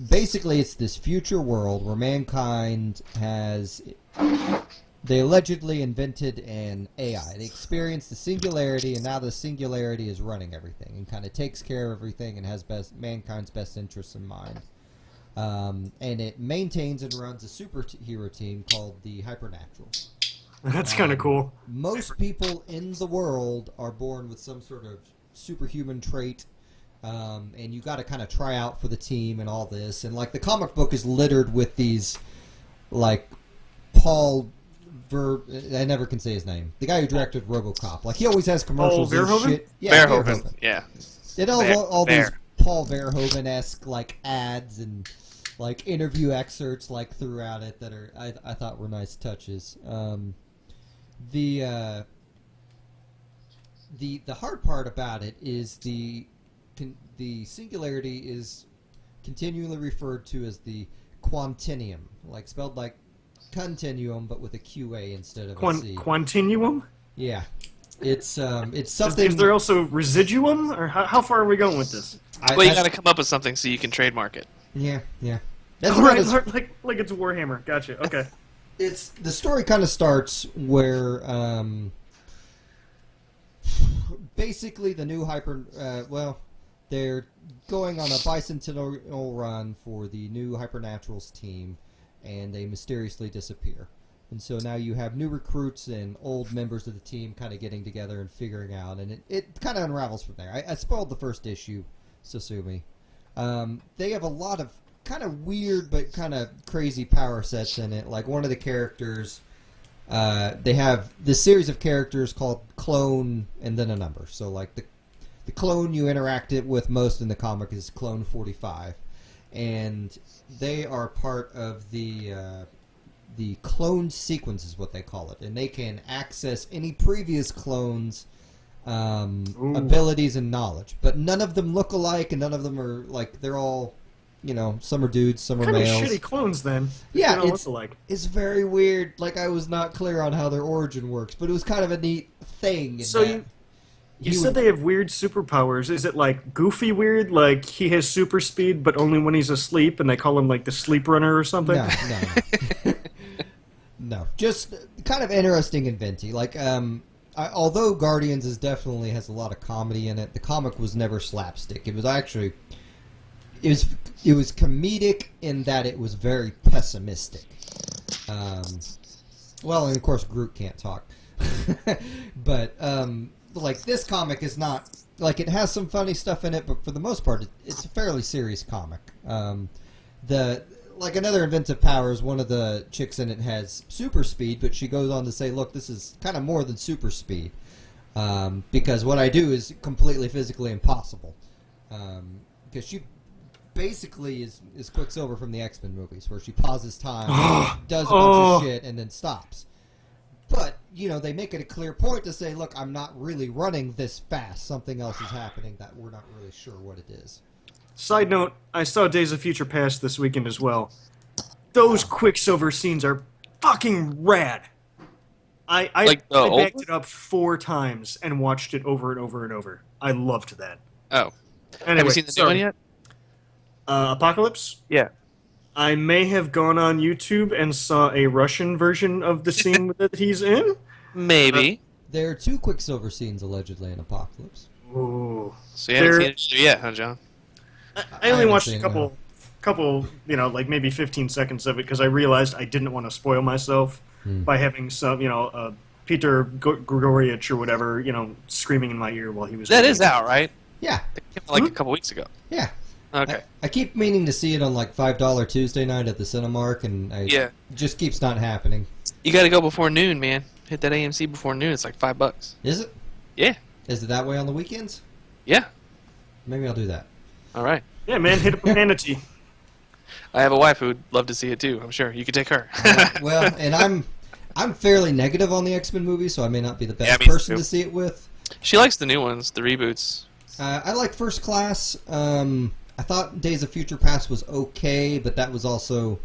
Basically, it's this future world where mankind they allegedly invented an AI. They experienced the singularity, and now the singularity is running everything and kind of takes care of everything and has mankind's best interests in mind. And it maintains and runs a superhero team called the Hypernaturals. That's kind of cool. Most people in the world are born with some sort of superhuman trait, and you got to kind of try out for the team and all this. And, like, the comic book is littered with these, like, I never can say his name. The guy who directed RoboCop. Like, he always has commercials and shit. Yeah, Verhoeven. Yeah. It all these Paul Verhoeven-esque, like, ads and, like, interview excerpts, like, throughout it that are I thought were nice touches. The hard part about it is the singularity is continually referred to as the quantinium, like spelled like continuum, but with a QA instead of a C. Quantinuum? Yeah, it's something. Is there also residuum, or how far are we going with this? Well, you got to come up with something so you can trademark it. Yeah. That's right, like it's Warhammer. Gotcha. Okay. The story kind of starts where basically the new they're going on a bicentennial run for the new Hypernaturals team, and they mysteriously disappear. And so now you have new recruits and old members of the team kind of getting together and figuring out, and it kind of unravels from there. I spoiled the first issue, so sue me. They have a lot of kind of weird but kind of crazy power sets in it. Like, one of the characters they have this series of characters called Clone and then a number. So like the clone you interacted with most in the comic is Clone 45, and they are part of the clone sequence is what they call it, and they can access any previous clones' abilities and knowledge. But none of them look alike, and none of them are like they're all, some are dudes, some are Kind of males. shitty clones then. Yeah, They don't look alike. It's very weird. Like I was not clear on how their origin works, but it was kind of a neat thing. So you said they have weird superpowers. Is it like goofy weird, like he has super speed but only when he's asleep, and they call him like the sleep runner or something? No. No, just kind of interesting and venty. Like, although Guardians has a lot of comedy in it, the comic was never slapstick. It was actually, it was comedic in that it was very pessimistic. Well, and of course Groot can't talk, but like this comic is not like it has some funny stuff in it, but for the most part, it's a fairly serious comic. Like another inventive power is one of the chicks in it has super speed, but she goes on to say, look, this is kind of more than super speed. Because what I do is completely physically impossible. Because she basically is Quicksilver from the X-Men movies, where she pauses time, does a bunch of shit, and then stops. But, they make it a clear point to say, look, I'm not really running this fast. Something else is happening that we're not really sure what it is. Side note, I saw Days of Future Past this weekend as well. Those Quicksilver scenes are fucking rad. I backed it up 4 times and watched it over and over and over. I loved that. Oh. Anyway, have you seen the new one yet? Apocalypse? Yeah. I may have gone on YouTube and saw a Russian version of the scene that he's in. Maybe. There are 2 Quicksilver scenes allegedly in Apocalypse. Ooh. So you haven't seen it yet, huh, John? I only watched a couple, like maybe 15 seconds of it because I realized I didn't want to spoil myself by having some, Peter Gregorievich or whatever, screaming in my ear while he was. That is out, right? Yeah. It came out like a couple weeks ago. Yeah. Okay. I keep meaning to see it on like $5 Tuesday night at the Cinemark, and it just keeps not happening. You got to go before noon, man. Hit that AMC before noon. It's like $5. Is it? Yeah. Is it that way on the weekends? Yeah. Maybe I'll do that. All right. Yeah, man, hit up Manatee. I have a wife who'd love to see it too. I'm sure you could take her. Well, and I'm fairly negative on the X-Men movies, so I may not be the best me person too. to see it with. She likes the new ones, the reboots. I like First Class. I thought Days of Future Past was okay, but that was also...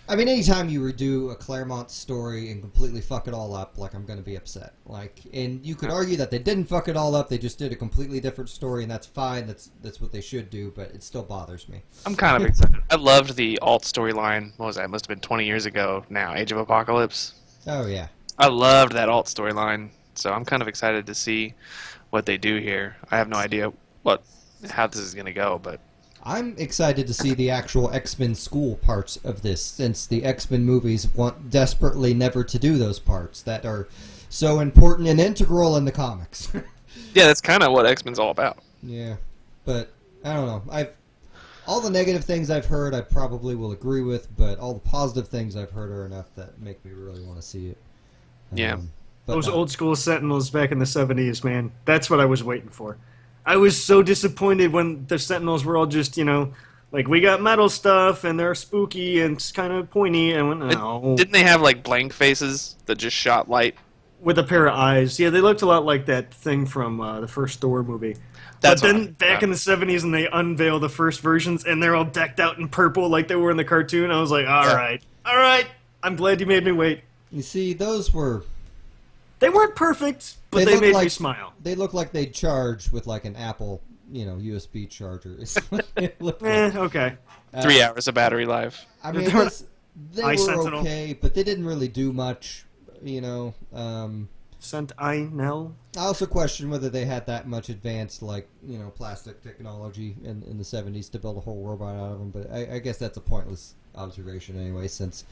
I mean, anytime you redo a Claremont story and completely fuck it all up, like, I'm going to be upset. Like, and you could argue that they didn't fuck it all up, they just did a completely different story, and that's fine, that's what they should do, but it still bothers me. I'm kind of excited. I loved the alt storyline. What was that? It must have been 20 years ago now, Age of Apocalypse. Oh, yeah. I loved that alt storyline, so I'm kind of excited to see what they do here. I have no idea how this is going to go, but... I'm excited to see the actual X-Men school parts of this, since the X-Men movies want desperately never to do those parts that are so important and integral in the comics. Yeah, that's kind of what X-Men's all about. Yeah, but I don't know. All the negative things I've heard I probably will agree with, but all the positive things I've heard are enough that make me really want to see it. Yeah. Those old school Sentinels back in the 70s, man. That's what I was waiting for. I was so disappointed when the Sentinels were all just, like, we got metal stuff, and they're spooky and it's kind of pointy, and went, no. Didn't they have, like, blank faces that just shot light? With a pair of eyes. Yeah, they looked a lot like that thing from the first Thor movie. But then back in the 70s, and they unveil the first versions, and they're all decked out in purple like they were in the cartoon, I was like, all right, I'm glad you made me wait. You see, those were... They weren't perfect, but they made like, me smile. They look like they'd charge with like an Apple, USB charger. Okay. 3 hours of battery life. I mean, they were Sentinel. okay, but they didn't really do much, Sent I Nell? I also question whether they had that much advanced, like, plastic technology in the 70s to build a whole robot out of them, but I guess that's a pointless observation anyway, since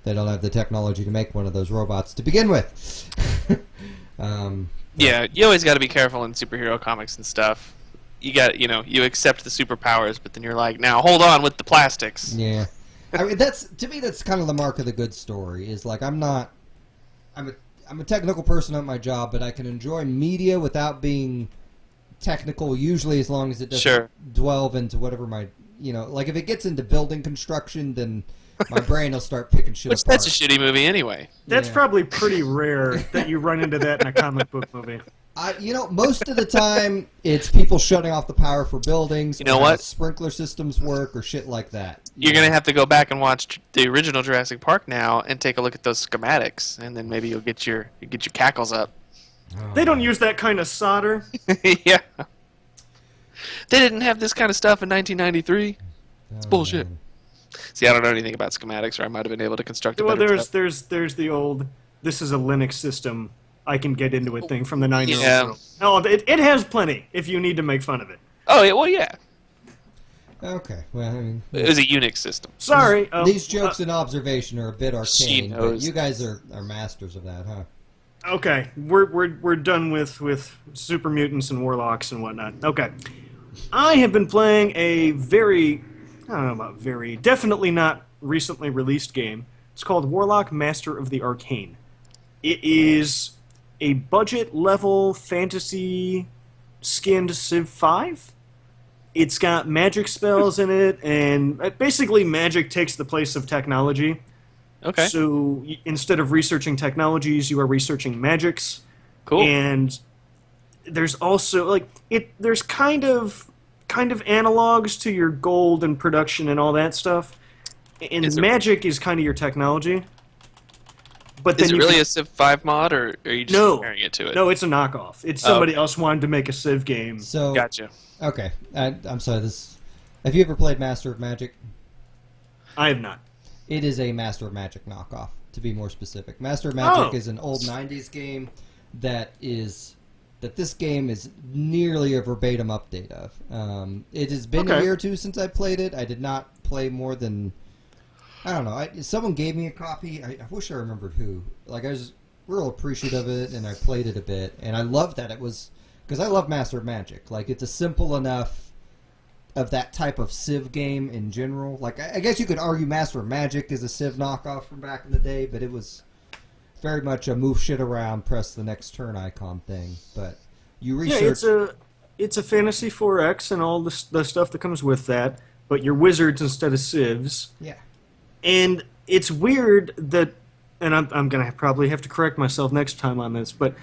they don't have the technology to make one of those robots to begin with. Yeah, you always got to be careful in superhero comics and stuff. You got, you accept the superpowers, but then you're like, now hold on with the plastics. Yeah. I mean, to me, that's kind of the mark of the good story, is like, I'm not I'm a technical person at my job, but I can enjoy media without being technical. Usually, as long as it doesn't delve into whatever my like if it gets into building construction, then my brain will start picking shit Which apart. that's a shitty movie anyway. That's probably pretty rare that you run into that in a comic book movie. Most of the time, it's people shutting off the power for buildings. You know or what? how sprinkler systems work or shit like that. You're going to have to go back and watch the original Jurassic Park now and take a look at those schematics, and then maybe you'll get your cackles up. They don't use that kind of solder. Yeah. They didn't have this kind of stuff in 1993. It's bullshit. Man. See, I don't know anything about schematics, or I might have been able to construct it Well, better. there's the old, this is a Linux system, I can get into it thing from the 9-year-old Yeah. girl. No, it has plenty if you need to make fun of it. Oh, yeah, well, yeah. Okay, well, I mean, It was a Unix system. Sorry. these jokes and observation are a bit She arcane, but knows. you guys are masters of that, huh? Okay, we're done with super mutants and warlocks and whatnot. Okay, I have been playing a I don't know about very, definitely not recently released game. It's called Warlock Master of the Arcane. It is a budget level fantasy skinned Civ 5. It's got magic spells in it, and basically magic takes the place of technology. Okay. So instead of researching technologies, you are researching magics. Cool. And there's also there's kind of analogs to your gold and production and all that stuff. And magic is kind of your technology. But then is it really a Civ 5 mod, or are you just comparing it to it? No, it's a knockoff. It's somebody else wanted to make a Civ game. So Gotcha. Okay, I'm sorry. Have you ever played Master of Magic? I have not. It is a Master of Magic knockoff, to be more specific. Master of Magic is an old '90s game that this game is nearly a verbatim update of. It has been a year or two since I played it. I did not play more than, I don't know. Someone gave me a copy. I wish I remembered who. I was real appreciative of it, and I played it a bit, and I loved that it was, because I love Master of Magic. It's a simple enough of that type of Civ game in general. I guess you could argue Master of Magic is a Civ knockoff from back in the day, but it was very much a move shit around, press the next turn icon thing. But you research... Yeah, it's a Fantasy 4X and all the stuff that comes with that, but you're wizards instead of civs. Yeah. And it's weird that, and I'm going to probably have to correct myself next time on this, but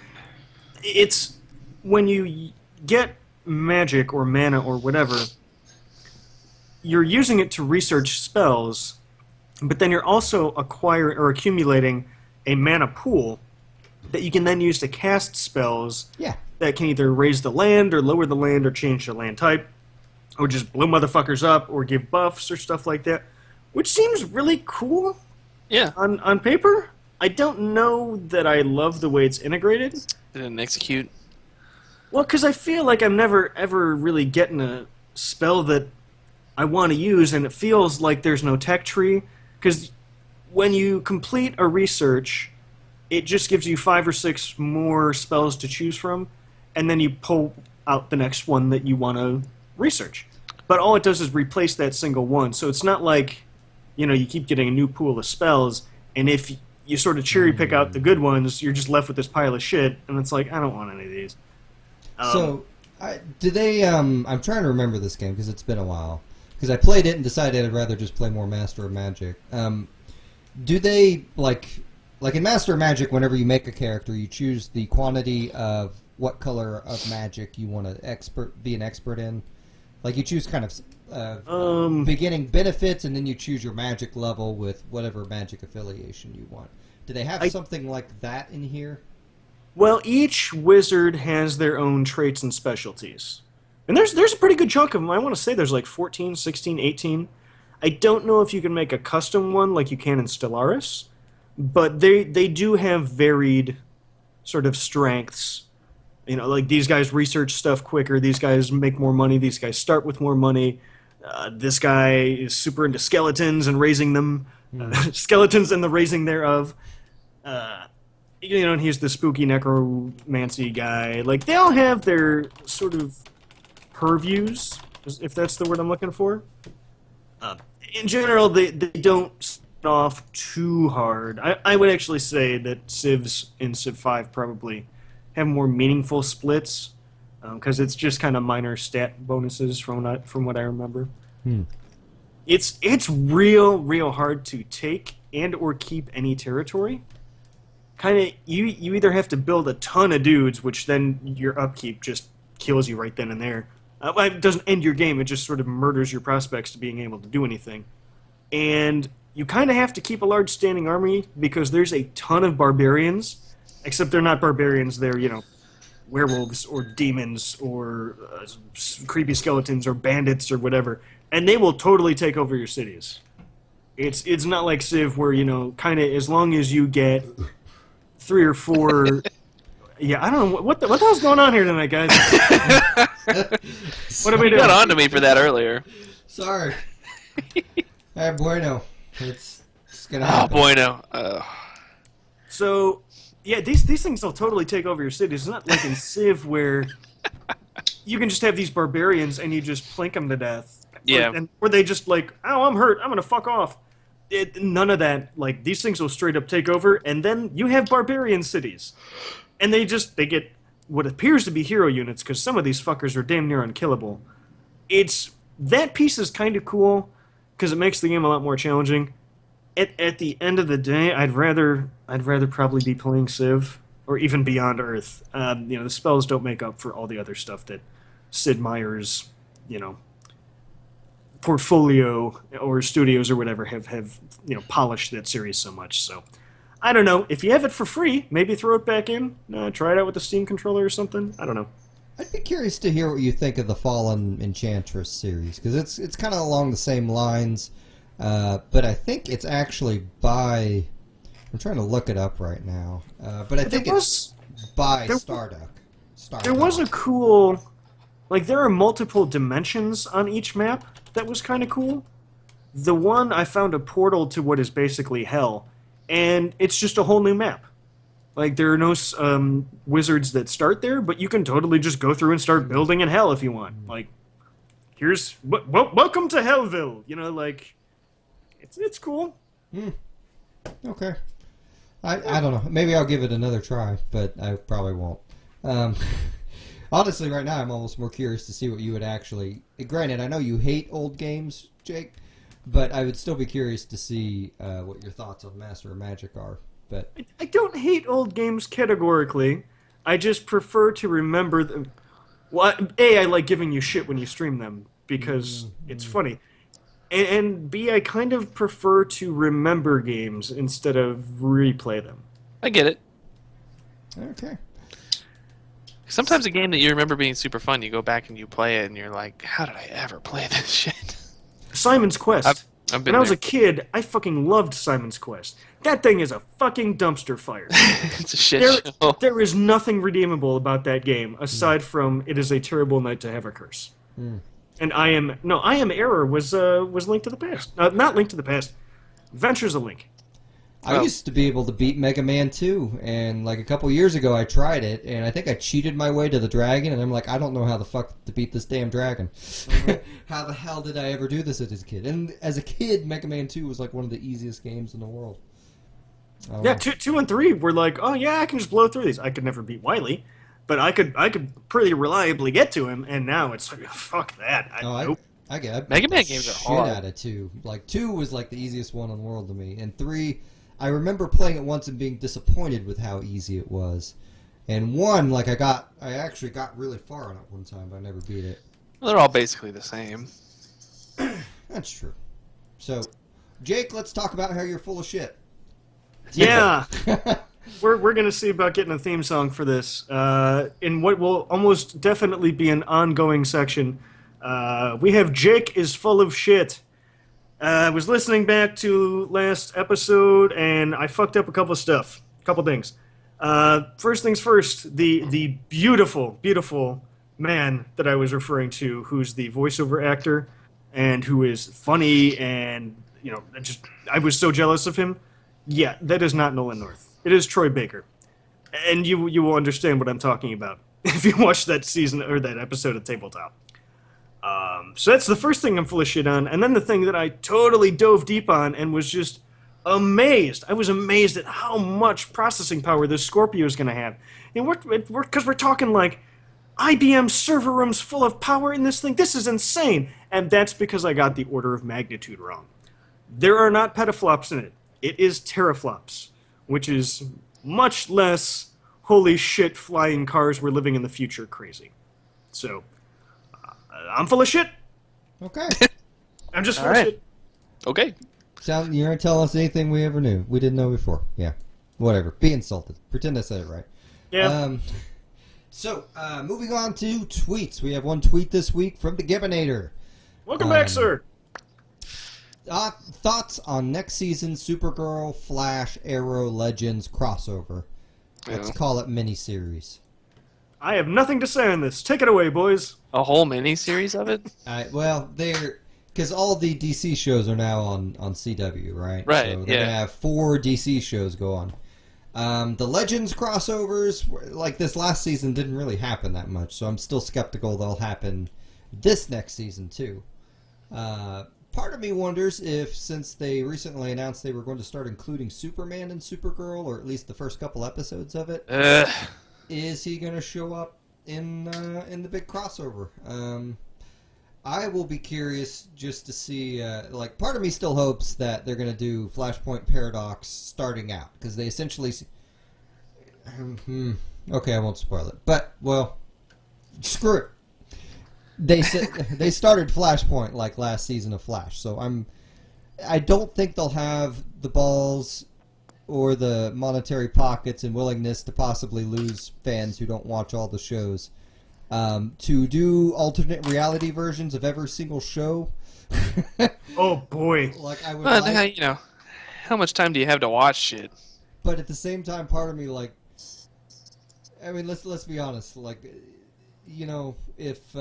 it's when you get magic or mana or whatever, you're using it to research spells, but then you're also accumulating a mana pool that you can then use to cast spells that can either raise the land or lower the land or change the land type or just blow motherfuckers up or give buffs or stuff like that, which seems really cool on paper. I don't know that I love the way it's integrated. Didn't execute. Well, because I feel like I'm never ever really getting a spell that I want to use, and it feels like there's no tech tree, because when you complete a research, it just gives you 5 or 6 more spells to choose from, and then you pull out the next one that you want to research. But all it does is replace that single one, so it's not like, you keep getting a new pool of spells, and if you sort of cherry pick out the good ones, you're just left with this pile of shit, and it's like, I don't want any of these. Do they... I'm trying to remember this game, because it's been a while. Because I played it and decided I'd rather just play more Master of Magic. Do they, in Master of Magic, whenever you make a character, you choose the quantity of what color of magic you want to be an expert in? You choose kind of beginning benefits, and then you choose your magic level with whatever magic affiliation you want. Do they have something like that in here? Well, each wizard has their own traits and specialties. And there's a pretty good chunk of them. I want to say there's 14, 16, 18. I don't know if you can make a custom one like you can in Stellaris, but they do have varied sort of strengths. These guys research stuff quicker, these guys make more money, these guys start with more money. This guy is super into skeletons and raising them, skeletons and the raising thereof. And he's the spooky necromancy guy. They all have their sort of purviews, if that's the word I'm looking for. In general, they don't off too hard. I would actually say that Civs in Civ 5 probably have more meaningful splits because it's just kind of minor stat bonuses from what I remember. It's real hard to take and or keep any territory. Kind of you either have to build a ton of dudes, which then your upkeep just kills you right then and there. It doesn't end your game; it just sort of murders your prospects to being able to do anything. And you kind of have to keep a large standing army because there's a ton of barbarians, except they're not barbarians; they're werewolves or demons or creepy skeletons or bandits or whatever, and they will totally take over your cities. It's not like Civ where kind of as long as you get 3 or 4. Yeah, I don't know what the hell's going on here tonight, guys. What are we You doing? got on to me for that earlier. Sorry. Bueno. It's gonna Oh, happen. bueno. So, yeah, these things will totally take over your cities. It's not like in Civ where you can just have these barbarians and you just plink them to death. Yeah. Or they just like, oh, I'm hurt, I'm gonna fuck off. None of that. Like, these things will straight up take over, and then you have barbarian cities. And they get what appears to be hero units, because some of these fuckers are damn near unkillable. That piece is kind of cool, because it makes the game a lot more challenging. At the end of the day, I'd rather probably be playing Civ, or even Beyond Earth. The spells don't make up for all the other stuff that Sid Meier's, portfolio or studios or whatever have polished that series so much. So I don't know, if you have it for free, maybe throw it back in, try it out with the Steam controller or something. I don't know. I'd be curious to hear what you think of the Fallen Enchantress series, because it's kind of along the same lines, but I think it's actually by... I'm trying to look it up right now, but I think it's by Starduck. There was a cool... Like, there are multiple dimensions on each map that was kind of cool. The one, I found a portal to what is basically hell, and it's just a whole new map. Like, there are no wizards that start there, but you can totally just go through and start building in hell if you want. Like, here's... welcome to Hellville! It's cool. Okay. I don't know. Maybe I'll give it another try, but I probably won't. Honestly, right now, I'm almost more curious to see what you would actually... Granted, I know you hate old games, Jake, but I would still be curious to see what your thoughts on Master of Magic are. But I don't hate old games categorically. I just prefer to remember them. Well, A, I like giving you shit when you stream them, because it's funny. And B, I kind of prefer to remember games instead of replay them. I get it. okay. Sometimes a game that you remember being super fun, you go back and you play it, and you're like, how did I ever play this shit? Simon's Quest. I've been When I was there. a kid, I fucking loved Simon's Quest. That thing is a fucking dumpster fire. It's a shit show. There is nothing redeemable about that game, aside from it is a terrible night to have a curse. And I Am Error was Link to the Past. Not Link to the Past. Adventures of Link. I used to be able to beat Mega Man 2, and like a couple years ago I tried it, and I think I cheated my way to the dragon, and I'm like, I don't know how the fuck to beat this damn dragon. How the hell did I ever do this as a kid? And as a kid, Mega Man 2 was like one of the easiest games in the world. Yeah, 2 and 3 were like, oh yeah, I can just blow through these. I could never beat Wily, but I could pretty reliably get to him, and now it's like, fuck that. Nope. I get Mega Man games are hard. Shit out of 2. Like 2 was like the easiest one in the world to me, and 3, I remember playing it once and being disappointed with how easy it was. And 1, like I actually got really far on it one time, but I never beat it. Well, they're all basically the same. That's true. So, Jake, let's talk about how you're full of shit. Yeah. We're going to see about getting a theme song for this. In what will almost definitely be an ongoing section, we have Jake is full of shit. I was listening back to last episode, and I fucked up a couple things. First things first, the beautiful, beautiful man that I was referring to, who's the voiceover actor, and who is funny, and, I was so jealous of him. Yeah, that is not Nolan North. It is Troy Baker. And you will understand what I'm talking about if you watch that season, or that episode of Tabletop. So that's the first thing I'm full of shit on. And then the thing that I totally dove deep on and was just amazed. I was amazed at how much processing power this Scorpio is going to have. And we're talking like IBM server rooms full of power in this thing. This is insane. And that's because I got the order of magnitude wrong. There are not petaflops in it. It is teraflops, which is much less holy shit flying cars we're living in the future crazy. So, I'm full of shit. Okay. I'm just full All of right. shit. Okay. Sound you aren't telling us anything we ever knew. We didn't know before. Yeah. Whatever. Be insulted. Pretend I said it right. Yeah. So, moving on to tweets. We have one tweet this week from the Gibbinator. Welcome back, sir. Thoughts on next season's Supergirl, Flash, Arrow, Legends crossover. Let's call it miniseries. I have nothing to say on this. Take it away, boys. A whole mini-series of it? Well, because all the DC shows are now on CW, right? Right, So they're yeah. going to have 4 DC shows go on. The Legends crossovers, like this last season, didn't really happen that much, so I'm still skeptical they'll happen this next season, too. Part of me wonders if, since they recently announced they were going to start including Superman and Supergirl, or at least the first couple episodes of it, is he going to show up in the big crossover? I will be curious just to see. Part of me still hopes that they're going to do Flashpoint Paradox starting out, because they essentially. Okay, I won't spoil it, but well, screw it. They started Flashpoint like last season of Flash, so I don't think they'll have the balls or the monetary pockets and willingness to possibly lose fans who don't watch all the shows to do alternate reality versions of every single show. Oh boy. Like I would, Well, like, how much time do you have to watch shit? but at the same time, part of me I mean, let's be honest, if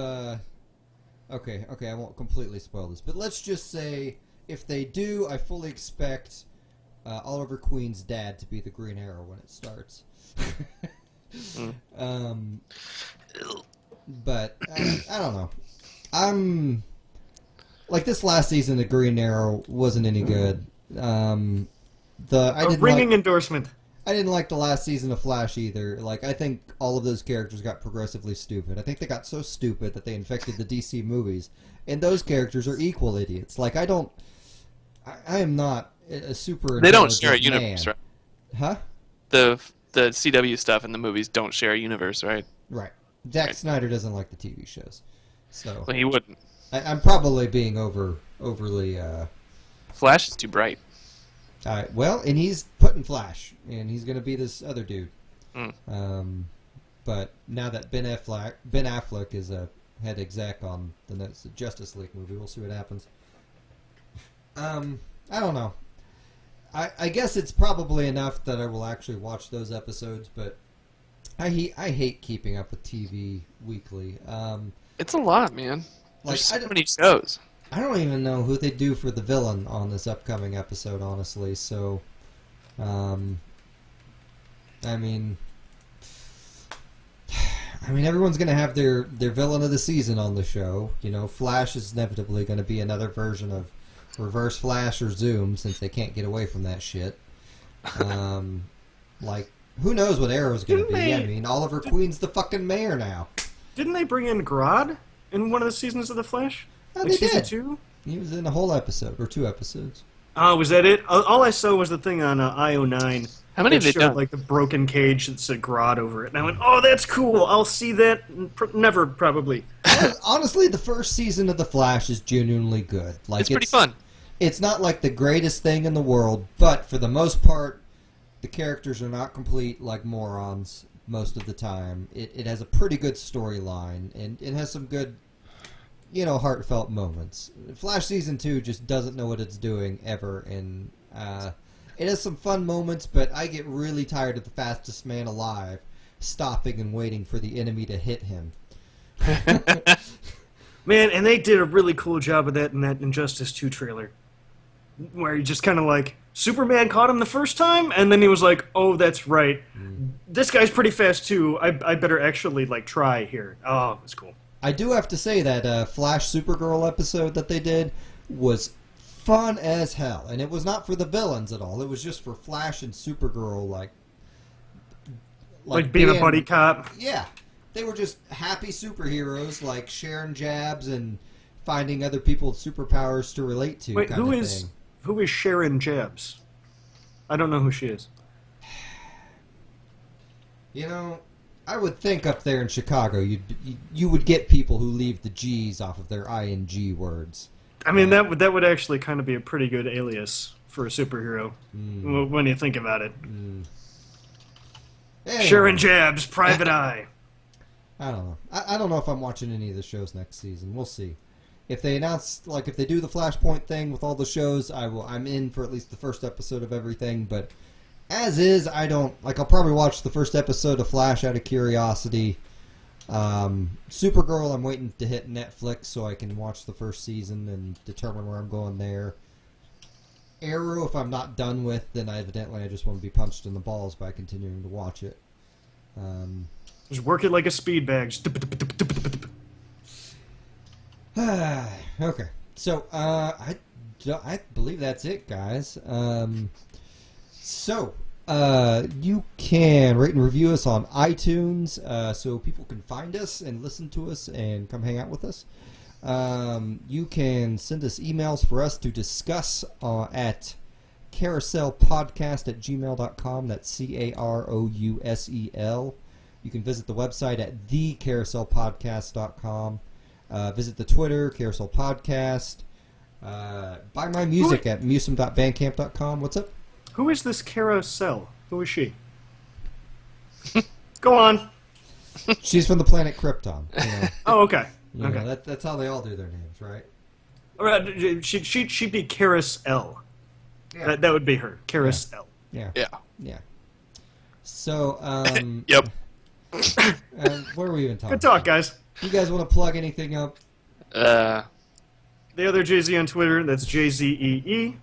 okay, I won't completely spoil this, but let's just say if they do, I fully expect Oliver Queen's dad to be the Green Arrow when it starts. But I don't know. I'm like this last season, the Green Arrow wasn't any good. A ringing endorsement. I didn't like the last season of Flash either. Like, I think all of those characters got progressively stupid. I think they got so stupid that they infected the DC movies. And those characters are equal idiots. Like, I am not a super They don't share a intelligent universe, man. right? Huh? The CW stuff and the movies don't share a universe, right? Right. Zack Snyder doesn't like the TV shows. So, Well, he wouldn't. I'm probably being overly... Flash is too bright. well, and he's putting Flash, and he's going to be this other dude. But now that Ben Affleck is a head exec on the next Justice League movie, we'll see what happens. I don't know. I guess it's probably enough that I will actually watch those episodes, but I hate keeping up with TV weekly. It's a lot, man. Like, There's so many shows. I don't even know who they do for the villain on this upcoming episode, honestly. So, I mean, everyone's going to have their villain of the season on the show. You know, Flash is inevitably going to be another version of Reverse Flash or Zoom, since they can't get away from that shit. Who knows what Arrow's going to be? I mean, Oliver Queen's the fucking mayor now. Didn't they bring in Grodd in one of the seasons of The Flash? Oh, Like they season did. 2? He was in a whole episode, or 2 episodes. Oh, was that it? All I saw was the thing on IO9. How many that have they showed, done? like, the broken cage that said Grodd over it. And I went, oh, that's cool. I'll see that. Never, probably. Honestly, the first season of The Flash is genuinely good. Like, It's pretty fun. It's not like the greatest thing in the world, but for the most part, the characters are not complete like morons most of the time. It has a pretty good storyline, and it has some good, heartfelt moments. Flash Season 2 just doesn't know what it's doing ever, and it has some fun moments, but I get really tired of the fastest man alive stopping and waiting for the enemy to hit him. Man, and they did a really cool job of that in that Injustice 2 trailer. Where you just kind of like, Superman caught him the first time, and then he was like, oh, that's right. This guy's pretty fast, too. I better actually, try here. Oh, it's cool. I do have to say that Flash Supergirl episode that they did was fun as hell, and it was not for the villains at all. It was just for Flash and Supergirl, like being a buddy cop. Yeah, they were just happy superheroes, like sharing jabs and finding other people with superpowers to relate to. Wait, kind who of is thing. who is Sharon Jabs? I don't know who she is. You know, I would think up there in Chicago, you would get people who leave the G's off of their ing words. I mean, that would actually kind of be a pretty good alias for a superhero when you think about it. Anyway, Sharon Jabs, Private Eye. I don't know. I don't know if I'm watching any of the shows next season. We'll see. If they announce, like, if they do the Flashpoint thing with all the shows, I'm in for at least the first episode of everything. But as is, I don't like. I'll probably watch the first episode of Flash out of curiosity. Supergirl, I'm waiting to hit Netflix so I can watch the first season and determine where I'm going there. Arrow, if I'm not done with, then I just want to be punched in the balls by continuing to watch it. Just work it like a speed bag. Okay, so I believe that's it, guys. You can rate and review us on iTunes so people can find us and listen to us and come hang out with us. You can send us emails for us to discuss at carouselpodcast@gmail.com. That's CAROUSEL. You can visit the website at thecarouselpodcast.com. Visit the Twitter, Carousel Podcast. Buy my music at MusiM.bandcamp.com. What's up? Who is this Carousel? Who is she? Go on. She's from the planet Krypton. You know. Oh, okay. You Okay. know, that's how they all do their names, right? All right, she'd be Carousel. Yeah. That would be her. Carousel. Yeah. Yeah. Yeah. So, Yep. what are we even talking Good talk, about? guys. You guys want to plug anything up? TheOtherJZee on Twitter. That's JZEE.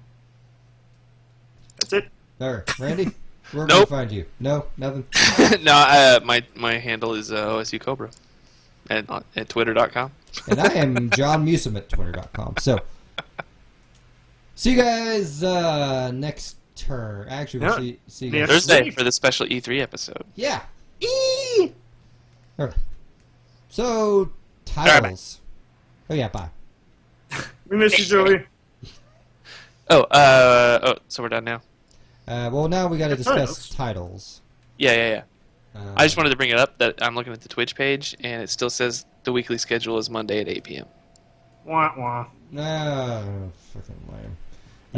That's it. All right, Randy? Where can Nope. we find you? No? Nothing? No, my handle is OSU Cobra at twitter.com. And I am John Musim at twitter.com. So, see you guys next turn. Actually, we'll Yeah. see you Yeah. guys. Thursday for the special E3 episode. Yeah. Eee! All right. So, titles. Oh, yeah, bye. We miss you, Joey. So we're done now. Well, now we got to discuss Titles. titles. Yeah. I just wanted to bring it up that I'm looking at the Twitch page, and it still says the weekly schedule is Monday at 8 p.m. Wah wah. No, fucking lame.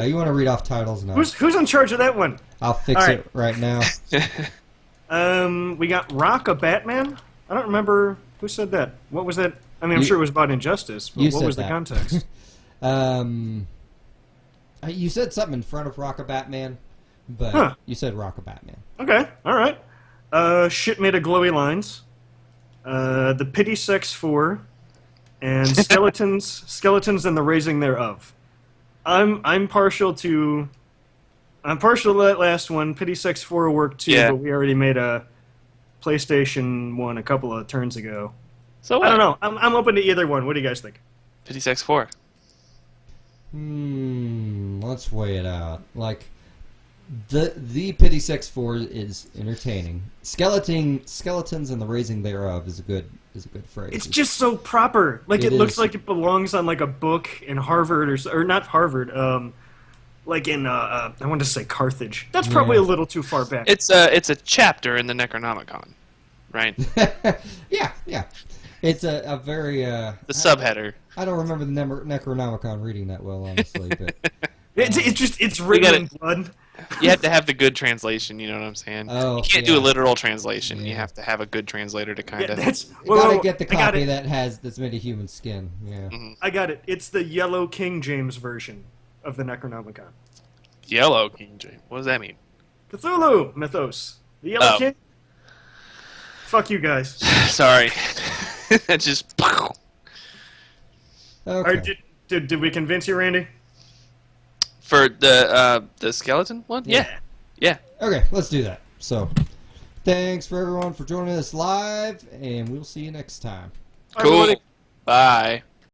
You want to read off titles? No. Who's in charge of that one? I'll fix All right. it right now. We got Rock a Batman. I don't remember who said that. What was that? I mean, I'm You- sure it was about Injustice, but you what said was the that. context? You said something in front of Rock-a Batman, but Huh. you said Rock-a Batman. Okay, all right. Shit made of glowy lines. The Pity Sex 4, and Skeletons and the Raising Thereof. I'm partial to that last one. Pity Sex 4 worked too, Yeah. but we already made a PlayStation one a couple of turns ago. So what? I don't know. I'm open to either one. What do you guys think? 56-4. Let's weigh it out. Like, the Pity Sex 4 is entertaining. Skeletons and the Raising Thereof is a good phrase. It's just so proper. Like It it looks is. like it belongs on like a book in Harvard or not Harvard. Like in I wanted to say Carthage. That's probably Yeah. a little too far back. It's a chapter in the Necronomicon, right? yeah. It's a very The subheader. I don't remember the Necronomicon reading that well, honestly, but It's written gotta- in blood. You have to have the good translation. You know what I'm saying? Oh, you can't yeah. do a literal translation. You Yeah. have to have a good translator to kind Yeah, of. that's. you gotta Whoa, get the I got copy it. that's made of human skin. Yeah. I got it. It's the Yellow King James version of the Necronomicon. Yellow King James. What does that mean? Cthulhu mythos. The Yellow Oh. King. Fuck you guys. Sorry. That just. Okay. All right, did we convince you, Randy? For the skeleton one? Yeah. Okay, let's do that. So, thanks for everyone for joining us live, and we'll see you next time. Bye, Cool. everybody. Bye.